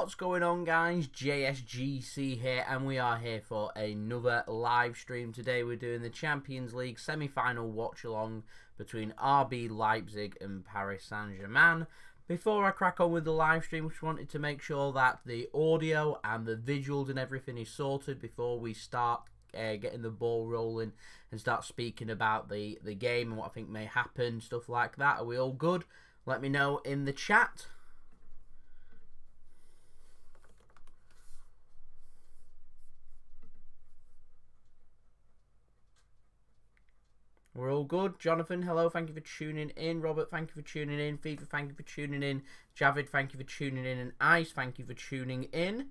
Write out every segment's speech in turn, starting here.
What's going on, guys? JSGC here, and we are here for another live stream. Today we're doing the Champions League semi-final watch-along between RB Leipzig and Paris Saint-Germain. Before I crack on with the live stream, just wanted to make sure that the audio and the visuals and everything is sorted before we start getting the ball rolling and start speaking about the game and what I think may happen, stuff like that. Are we all good? Let me know in the chat. We're all good. Jonathan, hello. Thank you for tuning in. Robert, thank you for tuning in. FIFA, thank you for tuning in. Javid, thank you for tuning in. And Ice, thank you for tuning in.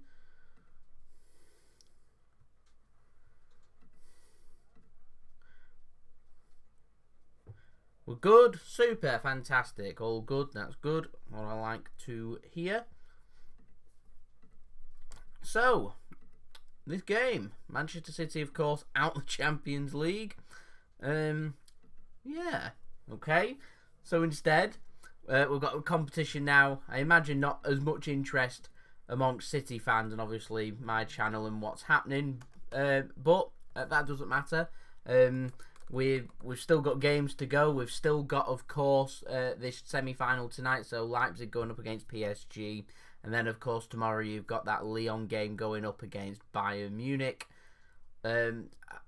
We're good. Super. Fantastic. All good. That's good. What I like to hear. So, this game. Manchester City, of course, out the Champions League. Yeah, okay. So instead, we've got a competition now. I imagine not as much interest amongst City fans and obviously my channel and what's happening. But that doesn't matter. We've still got games to go. We've still got, of course, this semi-final tonight. So Leipzig going up against PSG. And then, of course, tomorrow you've got that Lyon game going up against Bayern Munich.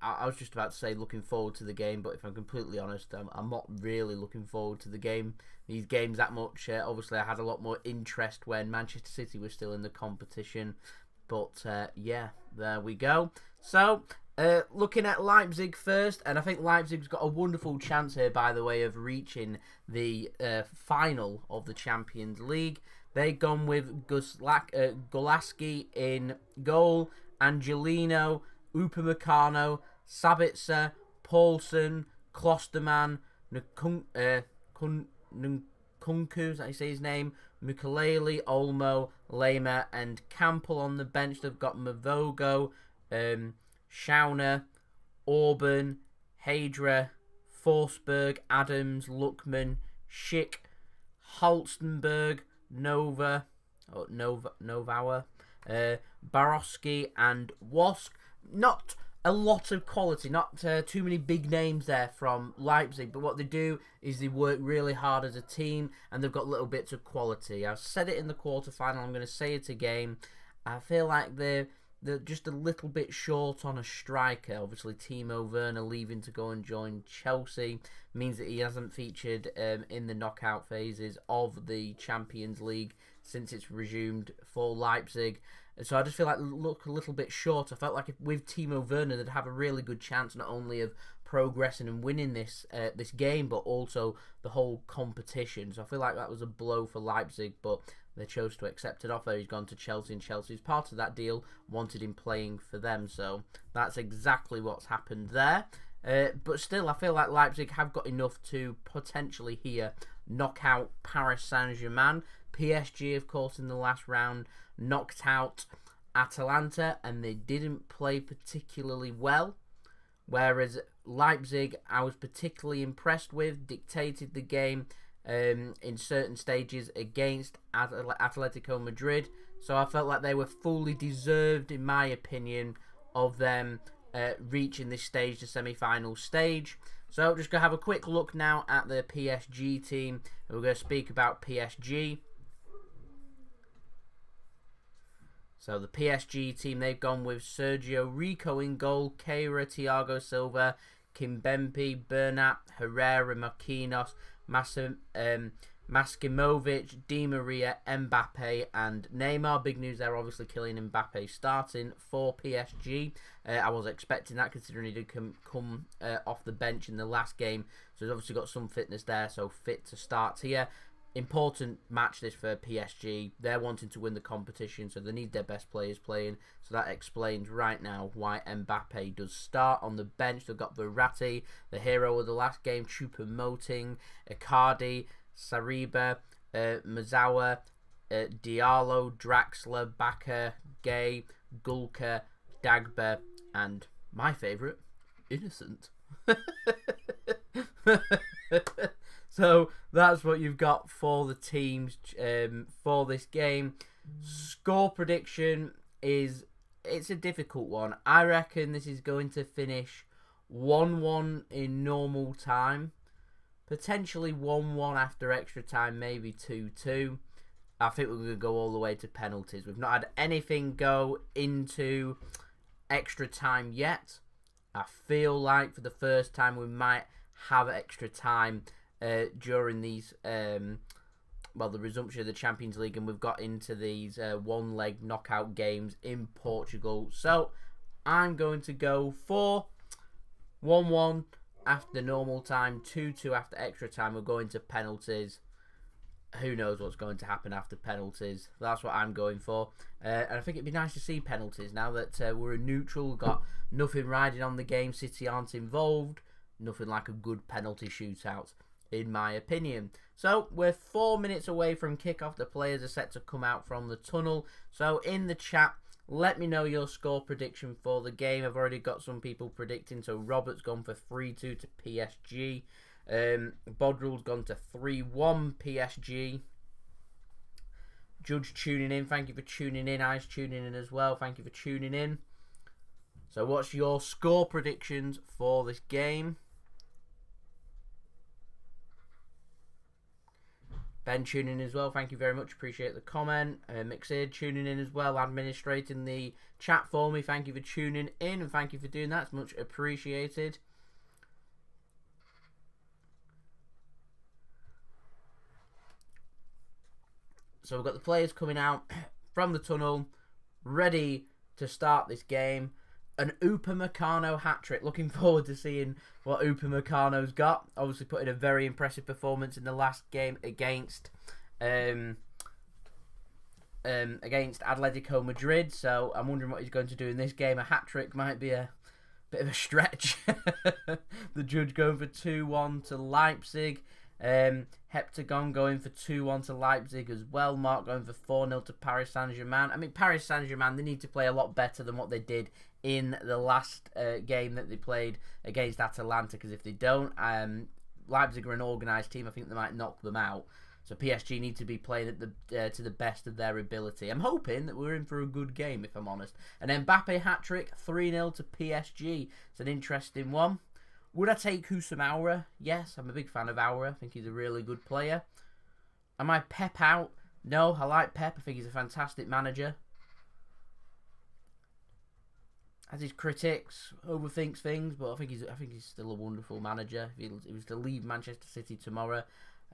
I was just about to say looking forward to the game, but if I'm completely honest, I'm not really looking forward to these games that much. Obviously, I had a lot more interest when Manchester City was still in the competition, but yeah, there we go. So, looking at Leipzig first, and I think Leipzig's got a wonderful chance here, by the way, of reaching the final of the Champions League. They've gone with Gulácsi in goal, Angelino, Upamecano, Sabitzer, Poulsen, Klostermann, Nkunku, is that how you say his name? Mukiele, Olmo, Laimer, and Kampl on the bench. They've got Mvogo, Tschauner, Orban, Heidra, Forsberg, Adams, Lookman, Schick, Halstenberg, Novauer, Borowski, and Wosk. Not a lot of quality, not too many big names there from Leipzig, but what they do is they work really hard as a team and they've got little bits of quality. I've said it in the quarterfinal, I'm going to say it again. I feel like they're just a little bit short on a striker. Obviously, Timo Werner leaving to go and join Chelsea means that he hasn't featured in the knockout phases of the Champions League since it's resumed for Leipzig. So I just feel like look a little bit short. I felt like with Timo Werner, they'd have a really good chance not only of progressing and winning this game, but also the whole competition. So I feel like that was a blow for Leipzig, but they chose to accept it offer. He's gone to Chelsea, and Chelsea's part of that deal wanted him playing for them. So that's exactly what's happened there. But still, I feel like Leipzig have got enough to potentially here knock out Paris Saint-Germain. PSG, of course, in the last round knocked out Atalanta, and they didn't play particularly well. Whereas Leipzig, I was particularly impressed with, dictated the game in certain stages against Atletico Madrid. So I felt like they were fully deserved, in my opinion, of them reaching this stage, the semi-final stage. So just going to have a quick look now at the PSG team. We're going to speak about PSG. So the PSG team, they've gone with Sergio Rico in goal, Keylor, Thiago Silva, Kimpembe, Bernat, Herrera, Marquinhos, Maskimovic, Di Maria, Mbappé, and Neymar. Big news there, obviously, Kylian Mbappé starting for PSG. I was expecting that, considering he did come off the bench in the last game. So he's obviously got some fitness there, so fit to start here. Important match this for PSG. They're wanting to win the competition, so they need their best players playing. So that explains right now why Mbappé does start. On the bench, they've got Verratti, the hero of the last game, Choupo-Moting, Icardi, Schreiber, Mazawa, Diallo, Draxler, Bakker, Gay, Gulka, Dagba, and my favourite, Innocent. So that's what you've got for the teams for this game. Score prediction it's a difficult one. I reckon this is going to finish 1-1 in normal time. Potentially 1-1 after extra time, maybe 2-2. I think we're going to go all the way to penalties. We've not had anything go into extra time yet. I feel like for the first time we might have extra time during these, the resumption of the Champions League, and we've got into these one-leg knockout games in Portugal. So I'm going to go for 1-1 after normal time, 2-2 after extra time. We're going to penalties. Who knows what's going to happen after penalties? That's what I'm going for. And I think it'd be nice to see penalties now that we're a neutral. We've got nothing riding on the game. City aren't involved. Nothing like a good penalty shootout, in my opinion. So we're 4 minutes away from kickoff. The players are set to come out from the tunnel. So in the chat, let me know your score prediction for the game. I've already got some people predicting. So Robert's gone for 3-2 to PSG. Bodrill's gone to 3-1 PSG. Judge tuning in. Thank you for tuning in. Ice tuning in as well. Thank you for tuning in. So what's your score predictions for this game? Ben tuning in as well. Thank you very much. Appreciate the comment. Mixid tuning in as well. Administrating the chat for me. Thank you for tuning in and thank you for doing that. It's much appreciated. So we've got the players coming out from the tunnel, ready to start this game. An Upamecano hat-trick. Looking forward to seeing what Upamecano's got. Obviously put in a very impressive performance in the last game against Atletico Madrid. So I'm wondering what he's going to do in this game. A hat-trick might be a bit of a stretch. The judge going for 2-1 to Leipzig. Heptagon going for 2-1 to Leipzig as well. Mark going for 4-0 to Paris Saint-Germain. I mean, Paris Saint-Germain, they need to play a lot better than what they did in the last game that they played against Atalanta, because if they don't, Leipzig are an organised team. I think they might knock them out. So PSG need to be playing at to the best of their ability. I'm hoping that we're in for a good game, if I'm honest. An Mbappé hat-trick, 3-0 to PSG. It's an interesting one. Would I take Husam Aura? Yes, I'm a big fan of Aura. I think he's a really good player. Am I Pep out? No, I like Pep. I think he's a fantastic manager. Has his critics, overthinks things, but I think he's still a wonderful manager. If he was to leave Manchester City tomorrow,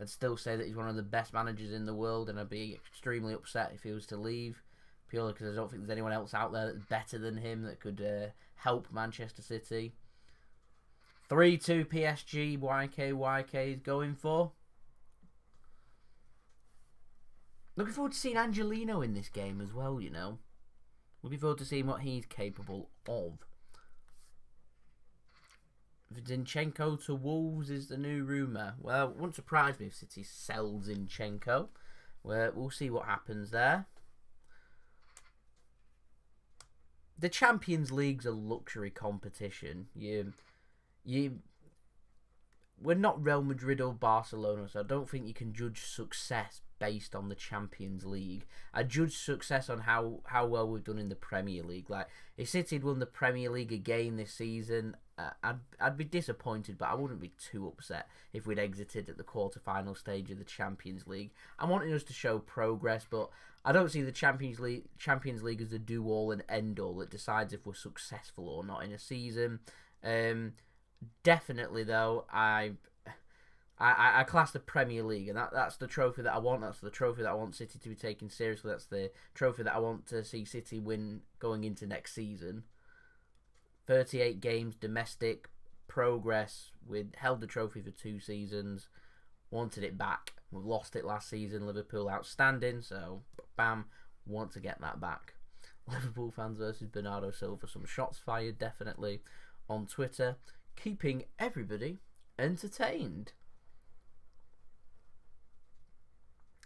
I'd still say that he's one of the best managers in the world, and I'd be extremely upset if he was to leave, purely because I don't think there's anyone else out there that's better than him that could help Manchester City. 3-2 PSG, YK is going for. Looking forward to seeing Angelino in this game as well, you know. Looking forward to seeing what he's capable of. Zinchenko to Wolves is the new rumour. Well, it wouldn't surprise me if City sells Zinchenko. We'll see what happens there. The Champions League's a luxury competition. We're not Real Madrid or Barcelona, so I don't think you can judge success based on the Champions League. I judge success on how well we've done in the Premier League. Like, if City had won the Premier League again this season, I'd be disappointed, but I wouldn't be too upset if we'd exited at the quarter-final stage of the Champions League. I'm wanting us to show progress, but I don't see the Champions League as the do-all and end-all that decides if we're successful or not in a season. Definitely, though, I class the Premier League, and that's the trophy that I want. That's the trophy that I want City to be taken seriously. That's the trophy that I want to see City win going into next season. 38 games, domestic, progress. We'd held the trophy for 2 seasons, wanted it back. We lost it last season. Liverpool outstanding, so bam, want to get that back. Liverpool fans versus Bernardo Silva. Some shots fired, definitely, on Twitter. Keeping everybody entertained.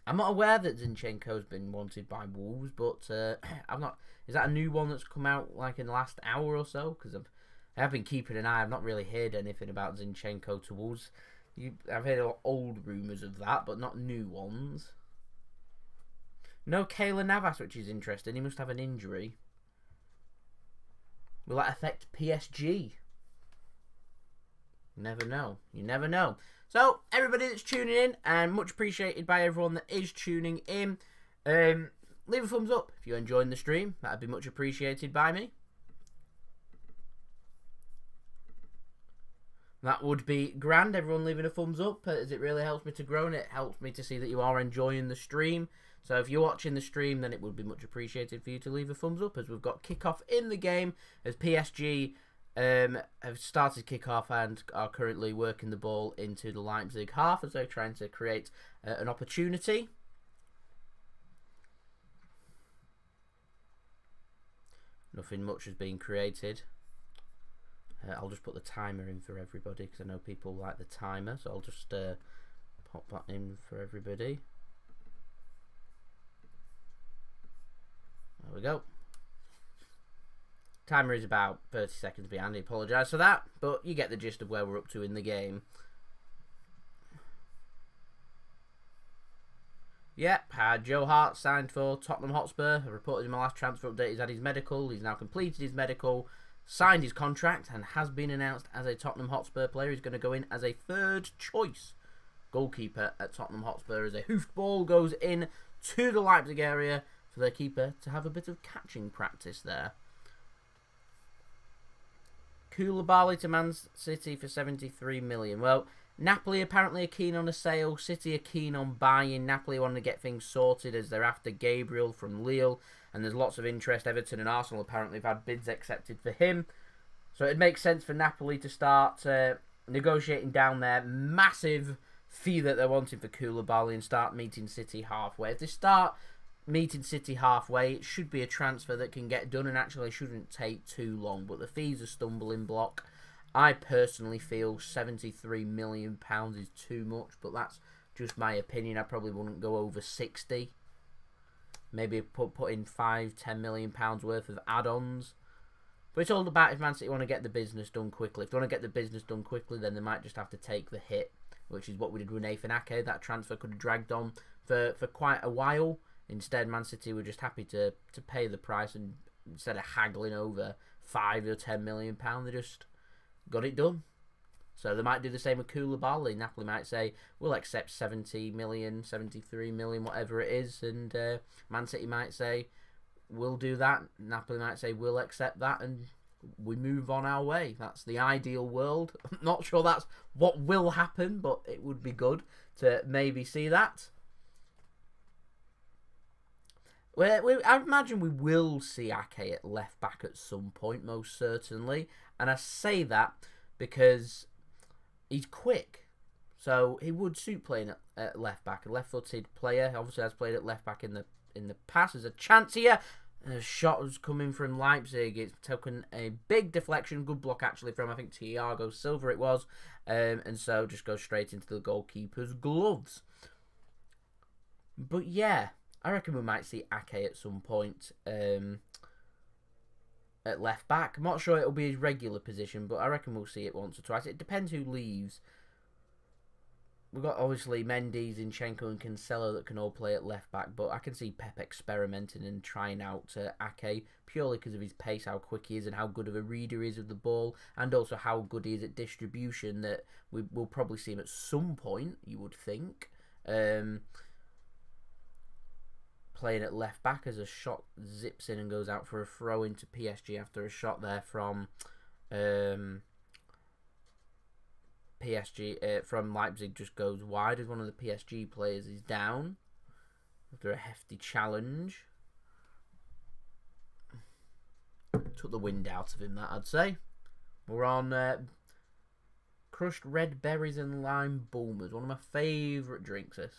I'm not aware that Zinchenko's been wanted by Wolves, but I'm not. Is that a new one that's come out like in the last hour or so? Because I have been keeping an eye. I've not really heard anything about Zinchenko to Wolves. I've heard old rumours of that, but not new ones. No Keylor Navas, which is interesting. He must have an injury. Will that affect PSG? Never know. You never know. So, everybody that's tuning in, and much appreciated by everyone that is tuning in. Leave a thumbs up if you're enjoying the stream. That'd be much appreciated by me. That would be grand. Everyone leaving a thumbs up, as it really helps me to grow, and it helps me to see that you are enjoying the stream. So if you're watching the stream, then it would be much appreciated for you to leave a thumbs up, as we've got kickoff in the game, as PSG have started kickoff and are currently working the ball into the Leipzig half, as they're trying to create an opportunity. Nothing much is being created. I'll just put the timer in for everybody, because I know people like the timer, so I'll just pop that in for everybody. There we go. Timer is about 30 seconds behind. I apologise for that, but you get the gist of where we're up to in the game. Yep, had Joe Hart signed for Tottenham Hotspur. I reported in my last transfer update he's had his medical. He's now completed his medical, signed his contract, and has been announced as a Tottenham Hotspur player. He's going to go in as a third choice goalkeeper at Tottenham Hotspur, as a hoofed ball goes in to the Leipzig area for their keeper to have a bit of catching practice there. Koulibaly to Man City for 73 million. Well, Napoli apparently are keen on a sale. City are keen on buying. Napoli want to get things sorted, as they're after Gabriel from Lille, and there's lots of interest. Everton and Arsenal apparently have had bids accepted for him. So it makes sense for Napoli to start negotiating down their massive fee that they're wanting for Koulibaly and start meeting City halfway. If they start meeting City halfway, it should be a transfer that can get done and actually shouldn't take too long. But the fee's a stumbling block. I personally feel £73 million is too much, but that's just my opinion. I probably wouldn't go over 60. Maybe put in £5-10 million worth of add-ons. But it's all about if Man City want to get the business done quickly. If they want to get the business done quickly, then they might just have to take the hit, which is what we did with Nathan Ake. That transfer could have dragged on for quite a while. Instead, Man City were just happy to pay the price, and instead of haggling over £5 or £10 million, they just got it done. So they might do the same with Koulibaly. Napoli might say, we'll accept 70 million, 73 million, whatever it is. And Man City might say, we'll do that. Napoli might say, we'll accept that. And we move on our way. That's the ideal world. I'm not sure that's what will happen, but it would be good to maybe see that. I imagine we will see Ake at left back at some point, most certainly. And I say that because he's quick. So he would suit playing at left back. A left-footed player, obviously has played at left back in the past. There's a chance here. And a shot was coming from Leipzig. It's taken a big deflection. Good block, actually, from, I think, Thiago Silva it was. And so just goes straight into the goalkeeper's gloves. But yeah, I reckon we might see Ake at some point at left back. I'm not sure it'll be his regular position, but I reckon we'll see it once or twice. It depends who leaves. We've got, obviously, Mendy, Zinchenko and Cancelo that can all play at left back, but I can see Pep experimenting and trying out Ake purely because of his pace, how quick he is, and how good of a reader he is of the ball, and also how good he is at distribution, that we will probably see him at some point, you would think. Playing at left back as a shot zips in and goes out for a throw into PSG after a shot there from PSG from Leipzig just goes wide as one of the PSG players is down after a hefty challenge. Took the wind out of him, that I'd say. We're on crushed red berries and lime boomers, one of my favourite drinks, this.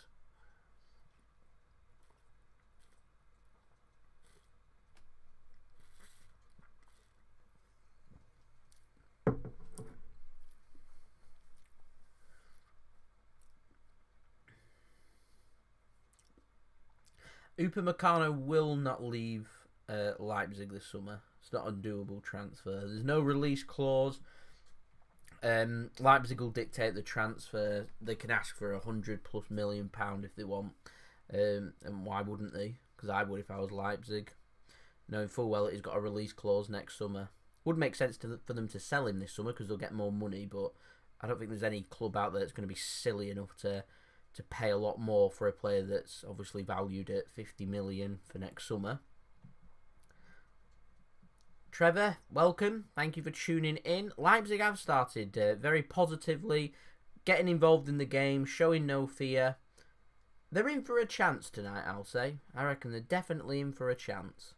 Upamecano will not leave Leipzig this summer. It's not a doable transfer. There's no release clause. Leipzig will dictate the transfer. They can ask for £100+ million if they want. And why wouldn't they? Because I would if I was Leipzig. Knowing full well that he's got a release clause next summer. Would make sense for them to sell him this summer because they'll get more money, but I don't think there's any club out there that's going to be silly enough to pay a lot more for a player that's obviously valued at 50 million for next summer. Trevor, welcome. Thank you for tuning in. Leipzig have started very positively, getting involved in the game, showing no fear. They're in for a chance tonight, I'll say. I reckon they're definitely in for a chance.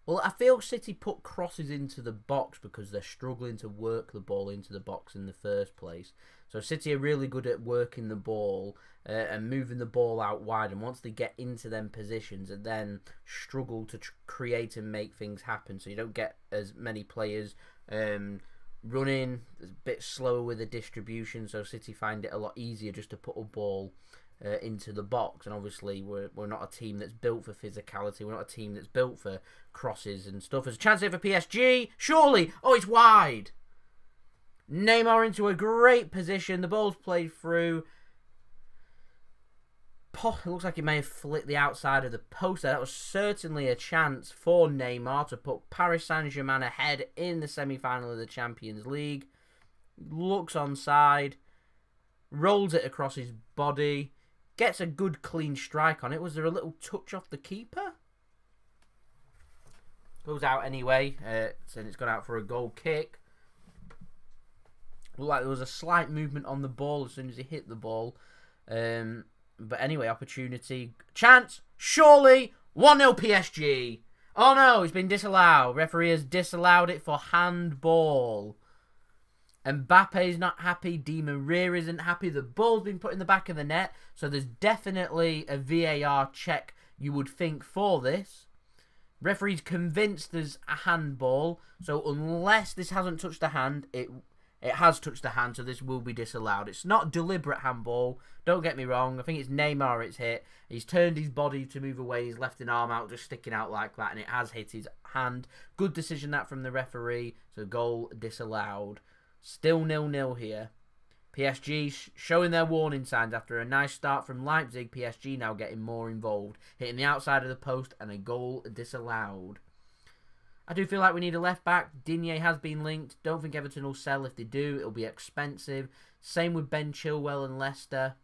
Well, I feel City put crosses into the box because they're struggling to work the ball into the box in the first place. So City are really good at working the ball and moving the ball out wide. And once they get into them positions, and then struggle to create and make things happen. So you don't get as many players running. It's a bit slower with the distribution. So City find it a lot easier just to put a ball into the box. And obviously we're not a team that's built for physicality. We're not a team that's built for crosses and stuff. There's a chance here for PSG. Surely. Oh, it's wide. Neymar into a great position. The ball's played through. It looks like he may have flicked the outside of the post there. That was certainly a chance for Neymar to put Paris Saint-Germain ahead in the semi-final of the Champions League. Looks onside. Rolls it across his body. Gets a good clean strike on it. Was there a little touch off the keeper? Goes out anyway. And it's gone out for a goal kick. Looked like there was a slight movement on the ball as soon as he hit the ball. But anyway, opportunity. Chance. Surely. 1-0 PSG. Oh no, it's been disallowed. Referee has disallowed it for handball. Mbappe's not happy. Di Maria isn't happy. The ball's been put in the back of the net. So there's definitely a VAR check, you would think, for this. Referee's convinced there's a handball. So unless this hasn't touched the hand, it has touched the hand. So this will be disallowed. It's not deliberate handball. Don't get me wrong. I think it's Neymar it's hit. He's turned his body to move away. He's left an arm out, just sticking out like that. And it has hit his hand. Good decision that from the referee. So goal disallowed. Still 0-0 here. PSG showing their warning signs after a nice start from Leipzig. PSG now getting more involved. Hitting the outside of the post and a goal disallowed. I do feel like we need a left back. Digne has been linked. Don't think Everton will sell. If they do, it'll be expensive. Same with Ben Chilwell and Leicester.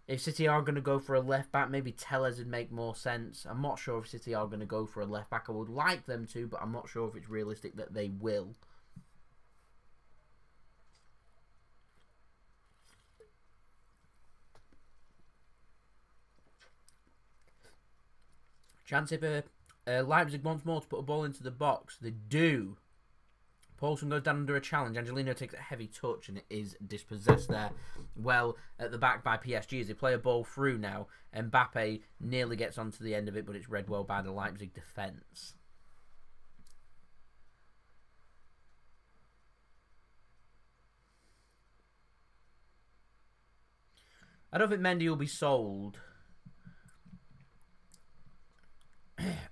If City are going to go for a left back, maybe Tellez would make more sense. I'm not sure if City are going to go for a left back. I would like them to, but I'm not sure if it's realistic that they will. Chance if Leipzig once more to put a ball into the box. They do. Poulsen goes down under a challenge. Angelino takes a heavy touch and it is dispossessed there. Well, at the back by PSG as they play a ball through now. Mbappé nearly gets onto the end of it, but it's read well by the Leipzig defence. I don't think Mendy will be sold.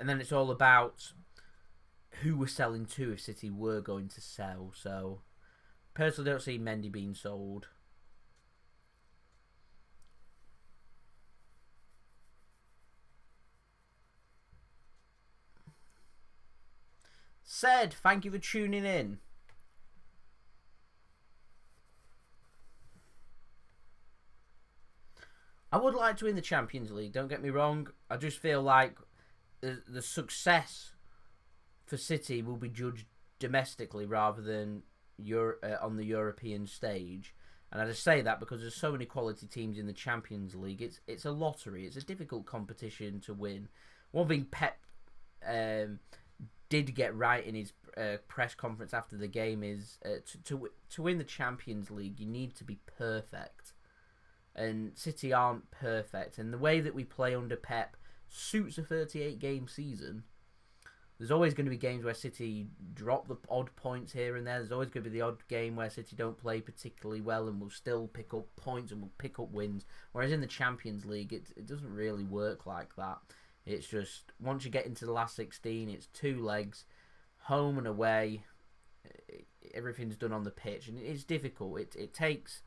And then it's all about who we're selling to if City were going to sell. So, personally, don't see Mendy being sold. Said, thank you for tuning in. I would like to win the Champions League, don't get me wrong. I just feel like the success for City will be judged domestically rather than on the European stage. And I just say that because there's so many quality teams in the Champions League. It's a lottery. It's a difficult competition to win. One thing Pep did get right in his press conference after the game is to win the Champions League, you need to be perfect. And City aren't perfect. And the way that we play under Pep suits a 38-game season. There's always going to be games where City drop the odd points here and there. There's always going to be the odd game where City don't play particularly well and will still pick up points and will pick up wins. Whereas in the Champions League, it doesn't really work like that. It's just, once you get into the last 16, it's two legs, home and away. everything's done on the pitch, and it's difficult. It takes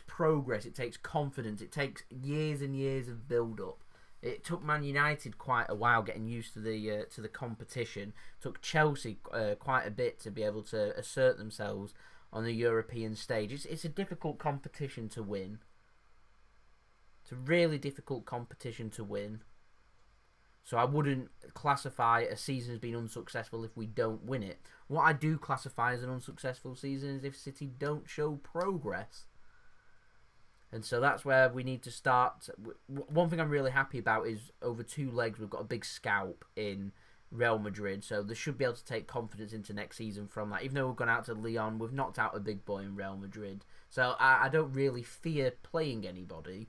progress. It takes confidence. It takes years and years of build up. It took Man United quite a while getting used to the competition. It took Chelsea quite a bit to be able to assert themselves on the European stage. It's a difficult competition to win. It's a really difficult competition to win. So I wouldn't classify a season as being unsuccessful if we don't win it. What I do classify as an unsuccessful season is if City don't show progress. And so that's where we need to start. One thing I'm really happy about is over 2 legs we've got a big scalp in Real Madrid. So they should be able to take confidence into next season from that. Even though we've gone out to Lyon, we've knocked out a big boy in Real Madrid. So I don't really fear playing anybody.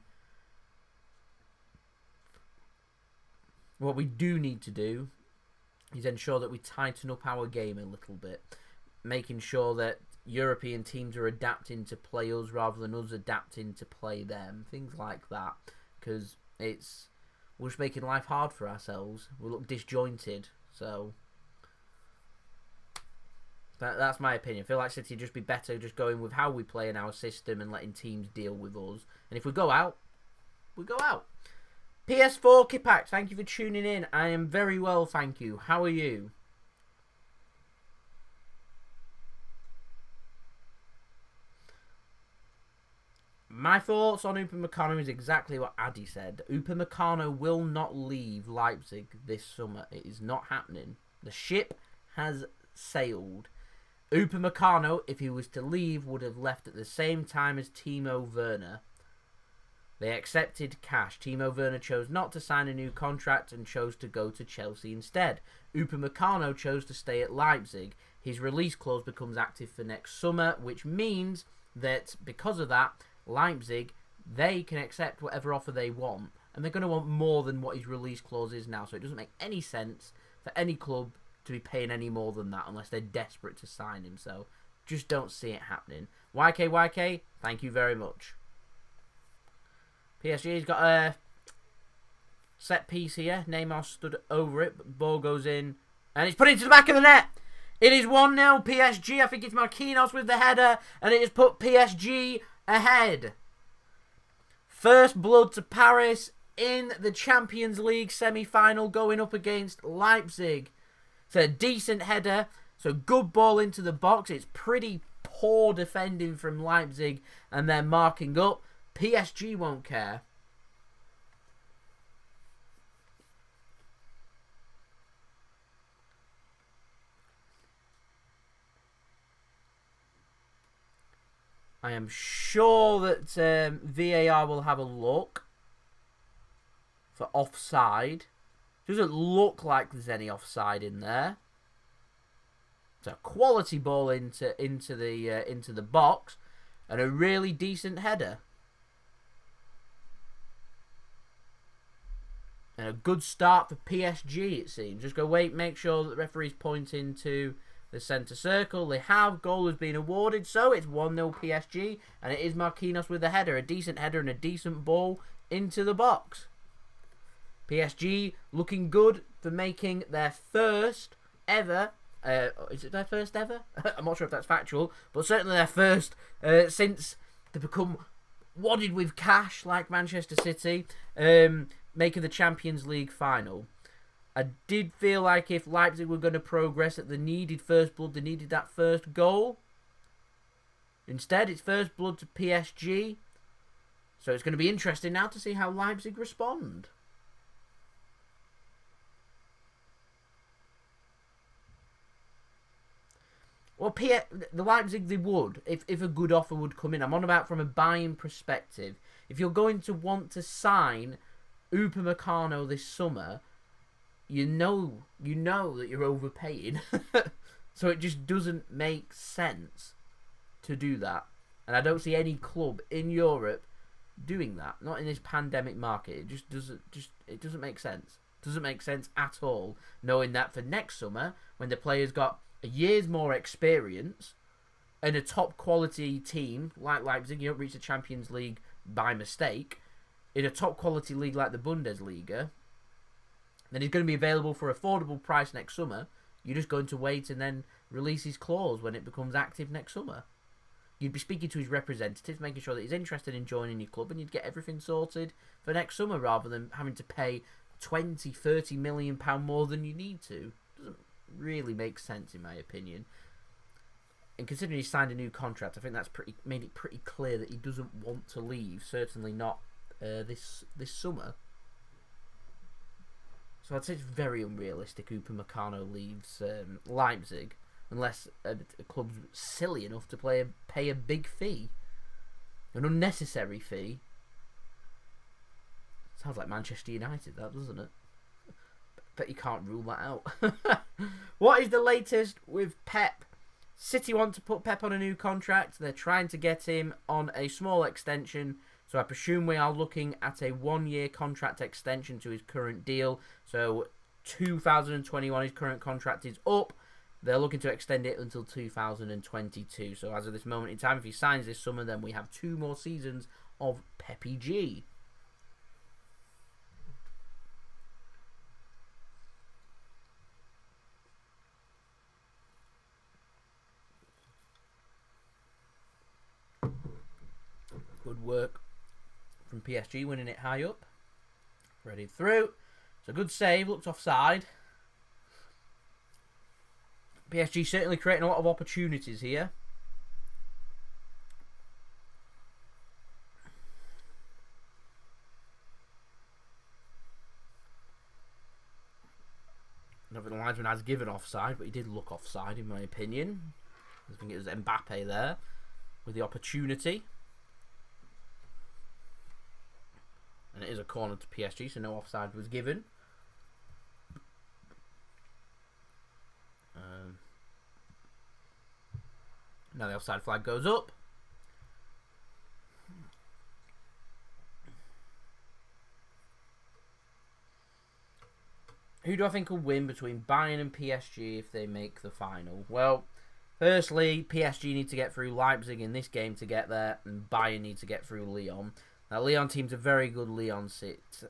What we do need to do is ensure that we tighten up our game a little bit. Making sure that European teams are adapting to play us rather than us adapting to play them. Things like that. Because we're just making life hard for ourselves. We look disjointed. So that's my opinion. I feel like City would just be better just going with how we play in our system and letting teams deal with us. And if we go out, we go out. PS4 Kipak, thank you for tuning in. I am very well, thank you. How are you? My thoughts on Upamecano is exactly what Addy said. Upamecano will not leave Leipzig this summer. It is not happening. The ship has sailed. Upamecano, if he was to leave, would have left at the same time as Timo Werner. They accepted cash. Timo Werner chose not to sign a new contract and chose to go to Chelsea instead. Upamecano chose to stay at Leipzig. His release clause becomes active for next summer, which means that because of that, Leipzig, they can accept whatever offer they want. And they're going to want more than what his release clause is now. So it doesn't make any sense for any club to be paying any more than that unless they're desperate to sign him. So just don't see it happening. YK, thank you very much. PSG's got a set piece here. Neymar stood over it, but ball goes in. And it's put into the back of the net. It is 1-0 PSG. I think it's Marquinhos with the header. And it has put PSG ahead. First blood to Paris in the Champions League semi-final going up against Leipzig. It's a decent header. So good ball into the box. It's pretty poor defending from Leipzig. And they're marking up. PSG won't care. I am sure that VAR will have a look for offside. Doesn't look like there's any offside in there. It's a quality ball into the box and a really decent header. And a good start for PSG, it seems. Just go wait, make sure that the referee's pointing to the centre circle. They have. Goal has been awarded, so it's 1-0 PSG. And it is Marquinhos with the header. A decent header and a decent ball into the box. PSG looking good for making their first ever... is it their first ever? I'm not sure if that's factual, but certainly their first since they become wadded with cash like Manchester City. Making the Champions League final. I did feel like if Leipzig were going to progress, that they needed first blood, they needed that first goal. Instead, it's first blood to PSG. So it's going to be interesting now to see how Leipzig respond. Well, the Leipzig, they would, if a good offer would come in. I'm on about from a buying perspective. If you're going to want to sign Upamecano this summer, you know that you're overpaying. So it just doesn't make sense to do that. And I don't see any club in Europe doing that. Not in this pandemic market. It just doesn't make sense. It doesn't make sense at all, knowing that for next summer, when the players got a year's more experience and a top quality team like Leipzig, you don't reach the Champions League by mistake, in a top quality league like the Bundesliga, then he's going to be available for affordable price next summer. You're just going to wait and then release his clause when it becomes active next summer. You'd be speaking to his representatives, making sure that he's interested in joining your club, and you'd get everything sorted for next summer rather than having to pay 20, 30 million pound more than you need to. Doesn't really make sense in my opinion. And considering he signed a new contract, I think that's made it pretty clear that he doesn't want to leave. Certainly not this summer. So I'd say it's very unrealistic Upamecano leaves Leipzig unless a club's silly enough to pay a big fee, an unnecessary fee. Sounds like Manchester United, that, doesn't it? Bet you can't rule that out. What is the latest with Pep? City want to put Pep on a new contract. They're trying to get him on a small extension. So I presume we are looking at a 1-year contract extension to his current deal. So 2021, his current contract is up. They're looking to extend it until 2022. So as of this moment in time, if he signs this summer, then we have 2 more seasons of Pepe G. Good work from PSG, winning it high up. Ready through. It's a good save, looked offside. PSG certainly creating a lot of opportunities here. I don't think the linesman has given offside, but he did look offside in my opinion. I think it was Mbappé there with the opportunity. And it is a corner to PSG, so no offside was given. Now the offside flag goes up. Who do I think will win between Bayern and PSG if they make the final? Well, firstly, PSG need to get through Leipzig in this game to get there, and Bayern need to get through Lyon. Now, Lyon team's a very good Lyon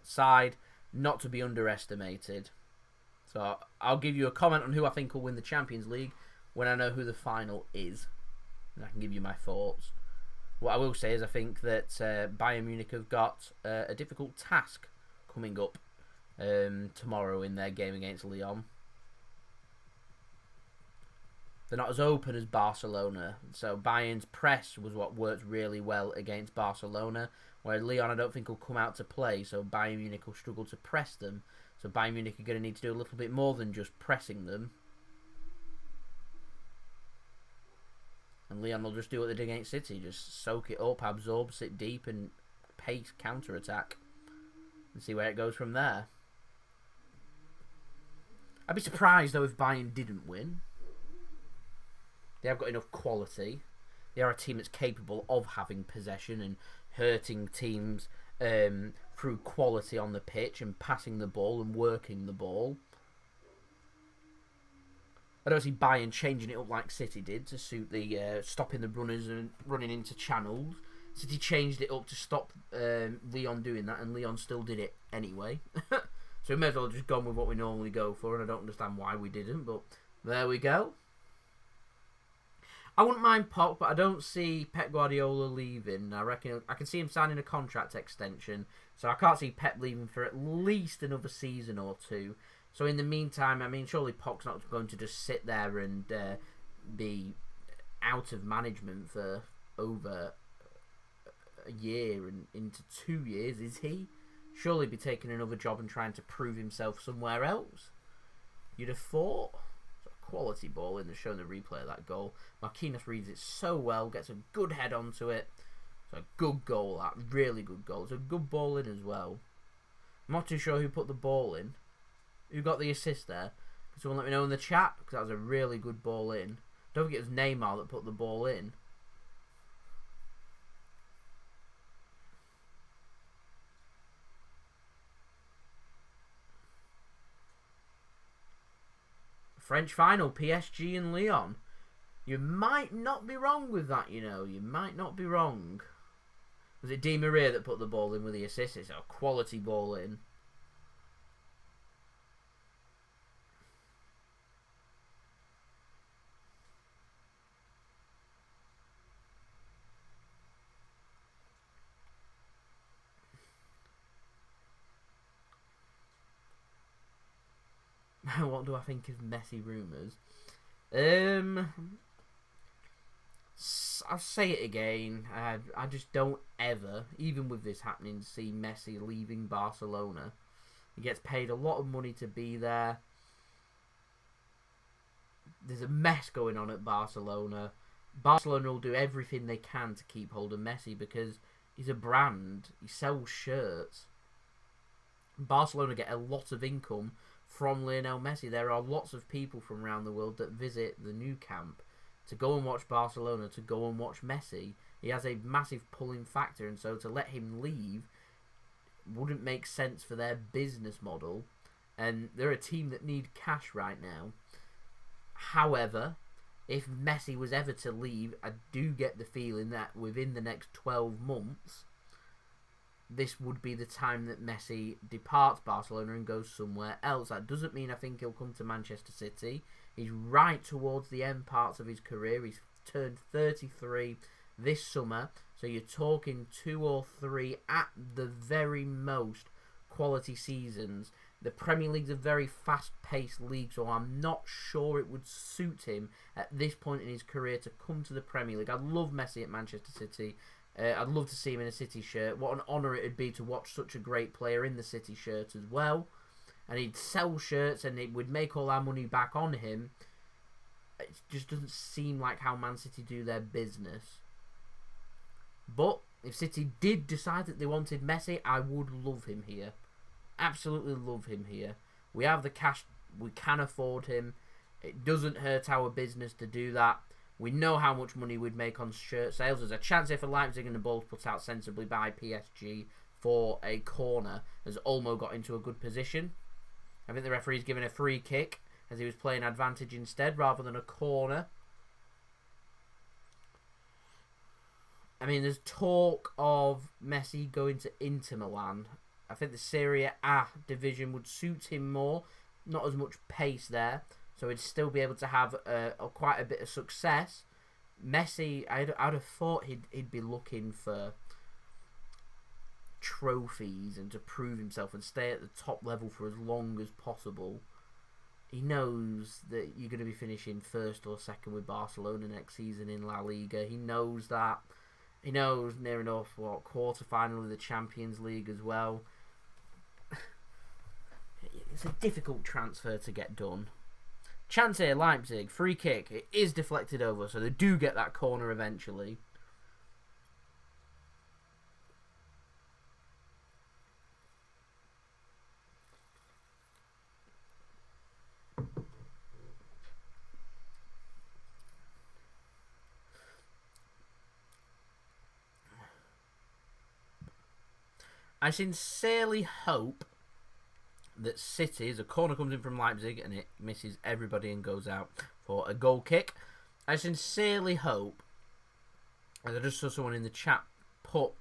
side, not to be underestimated. So I'll give you a comment on who I think will win the Champions League when I know who the final is. And I can give you my thoughts. What I will say is I think that Bayern Munich have got a difficult task coming up tomorrow in their game against Lyon. They're not as open as Barcelona. So Bayern's press was what worked really well against Barcelona, where Lyon I don't think will come out to play, so Bayern Munich will struggle to press them. So Bayern Munich are going to need to do a little bit more than just pressing them. And Lyon will just do what they did against City, just soak it up, absorb, sit deep and pace counter-attack. And see where it goes from there. I'd be surprised though if Bayern didn't win. They have got enough quality. They are a team that's capable of having possession and hurting teams through quality on the pitch and passing the ball and working the ball. I don't see Bayern changing it up like City did to suit the stopping the runners and running into channels. City changed it up to stop Lyon doing that, and Lyon still did it anyway. So we may as well have just gone with what we normally go for, and I don't understand why we didn't, but there we go. I wouldn't mind Poch, but I don't see Pep Guardiola leaving. I reckon I can see him signing a contract extension, so I can't see Pep leaving for at least another season or 2. So in the meantime, I mean, surely Poch's not going to just sit there and be out of management for over a year and into 2 years, is he? Surely be taking another job and trying to prove himself somewhere else. You'd have thought. Quality ball in the showing the replay of that goal. Marquinhos reads it so well, gets a good head onto it. It's a good goal, that really good goal. It's a good ball in as well. I'm not too sure who put the ball in. Who got the assist there? Can someone let me know in the chat? Because that was a really good ball in. Don't think it was Neymar that put the ball in. French final, PSG and Lyon. You might not be wrong with that, you know. You might not be wrong. Was it Di Maria that put the ball in with the assist? It's a quality ball in. what do I think of Messi rumours? I'll say it again. I just don't ever, even with this happening, see Messi leaving Barcelona. He gets paid a lot of money to be there. There's a mess going on at Barcelona. Barcelona will do everything they can to keep hold of Messi because he's a brand. He sells shirts. Barcelona get a lot of income from Lionel Messi. There are lots of people from around the world that visit the new camp to go and watch Barcelona, to go and watch Messi. He has a massive pulling factor, and so to let him leave wouldn't make sense for their business model. And they're a team that need cash right now. However, if Messi was ever to leave, I do get the feeling that within the next 12 months, this would be the time that Messi departs Barcelona and goes somewhere else. That doesn't mean I think he'll come to Manchester City. He's right towards the end parts of his career. He's turned 33 this summer. So you're talking 2 or 3 at the very most quality seasons. The Premier League's a very fast-paced league, so I'm not sure it would suit him at this point in his career to come to the Premier League. I'd love Messi at Manchester City. I'd love to see him in a City shirt. What an honour it would be to watch such a great player in the City shirt as well. And he'd sell shirts and it would make all our money back on him. It just doesn't seem like how Man City do their business. But if City did decide that they wanted Messi, I would love him here. Absolutely love him here. We have the cash. We can afford him. It doesn't hurt our business to do that. We know how much money we'd make on shirt sales. There's a chance here for Leipzig, and the ball's put out sensibly by PSG for a corner as Olmo got into a good position. I think the referee's given a free kick as he was playing advantage instead rather than a corner. I mean, there's talk of Messi going to Inter Milan. I think the Serie A division would suit him more. Not as much pace there. So he'd still be able to have quite a bit of success. Messi, I'd have thought he'd be looking for trophies and to prove himself and stay at the top level for as long as possible. He knows that you're going to be finishing first or second with Barcelona next season in La Liga. He knows that. He knows near enough quarter-final of the Champions League as well. It's a difficult transfer to get done. Chance here, Leipzig, free kick. It is deflected over, so they do get that corner eventually. I sincerely hope that City, as a corner comes in from Leipzig and it misses everybody and goes out for a goal kick. I sincerely hope, as I just saw someone in the chat put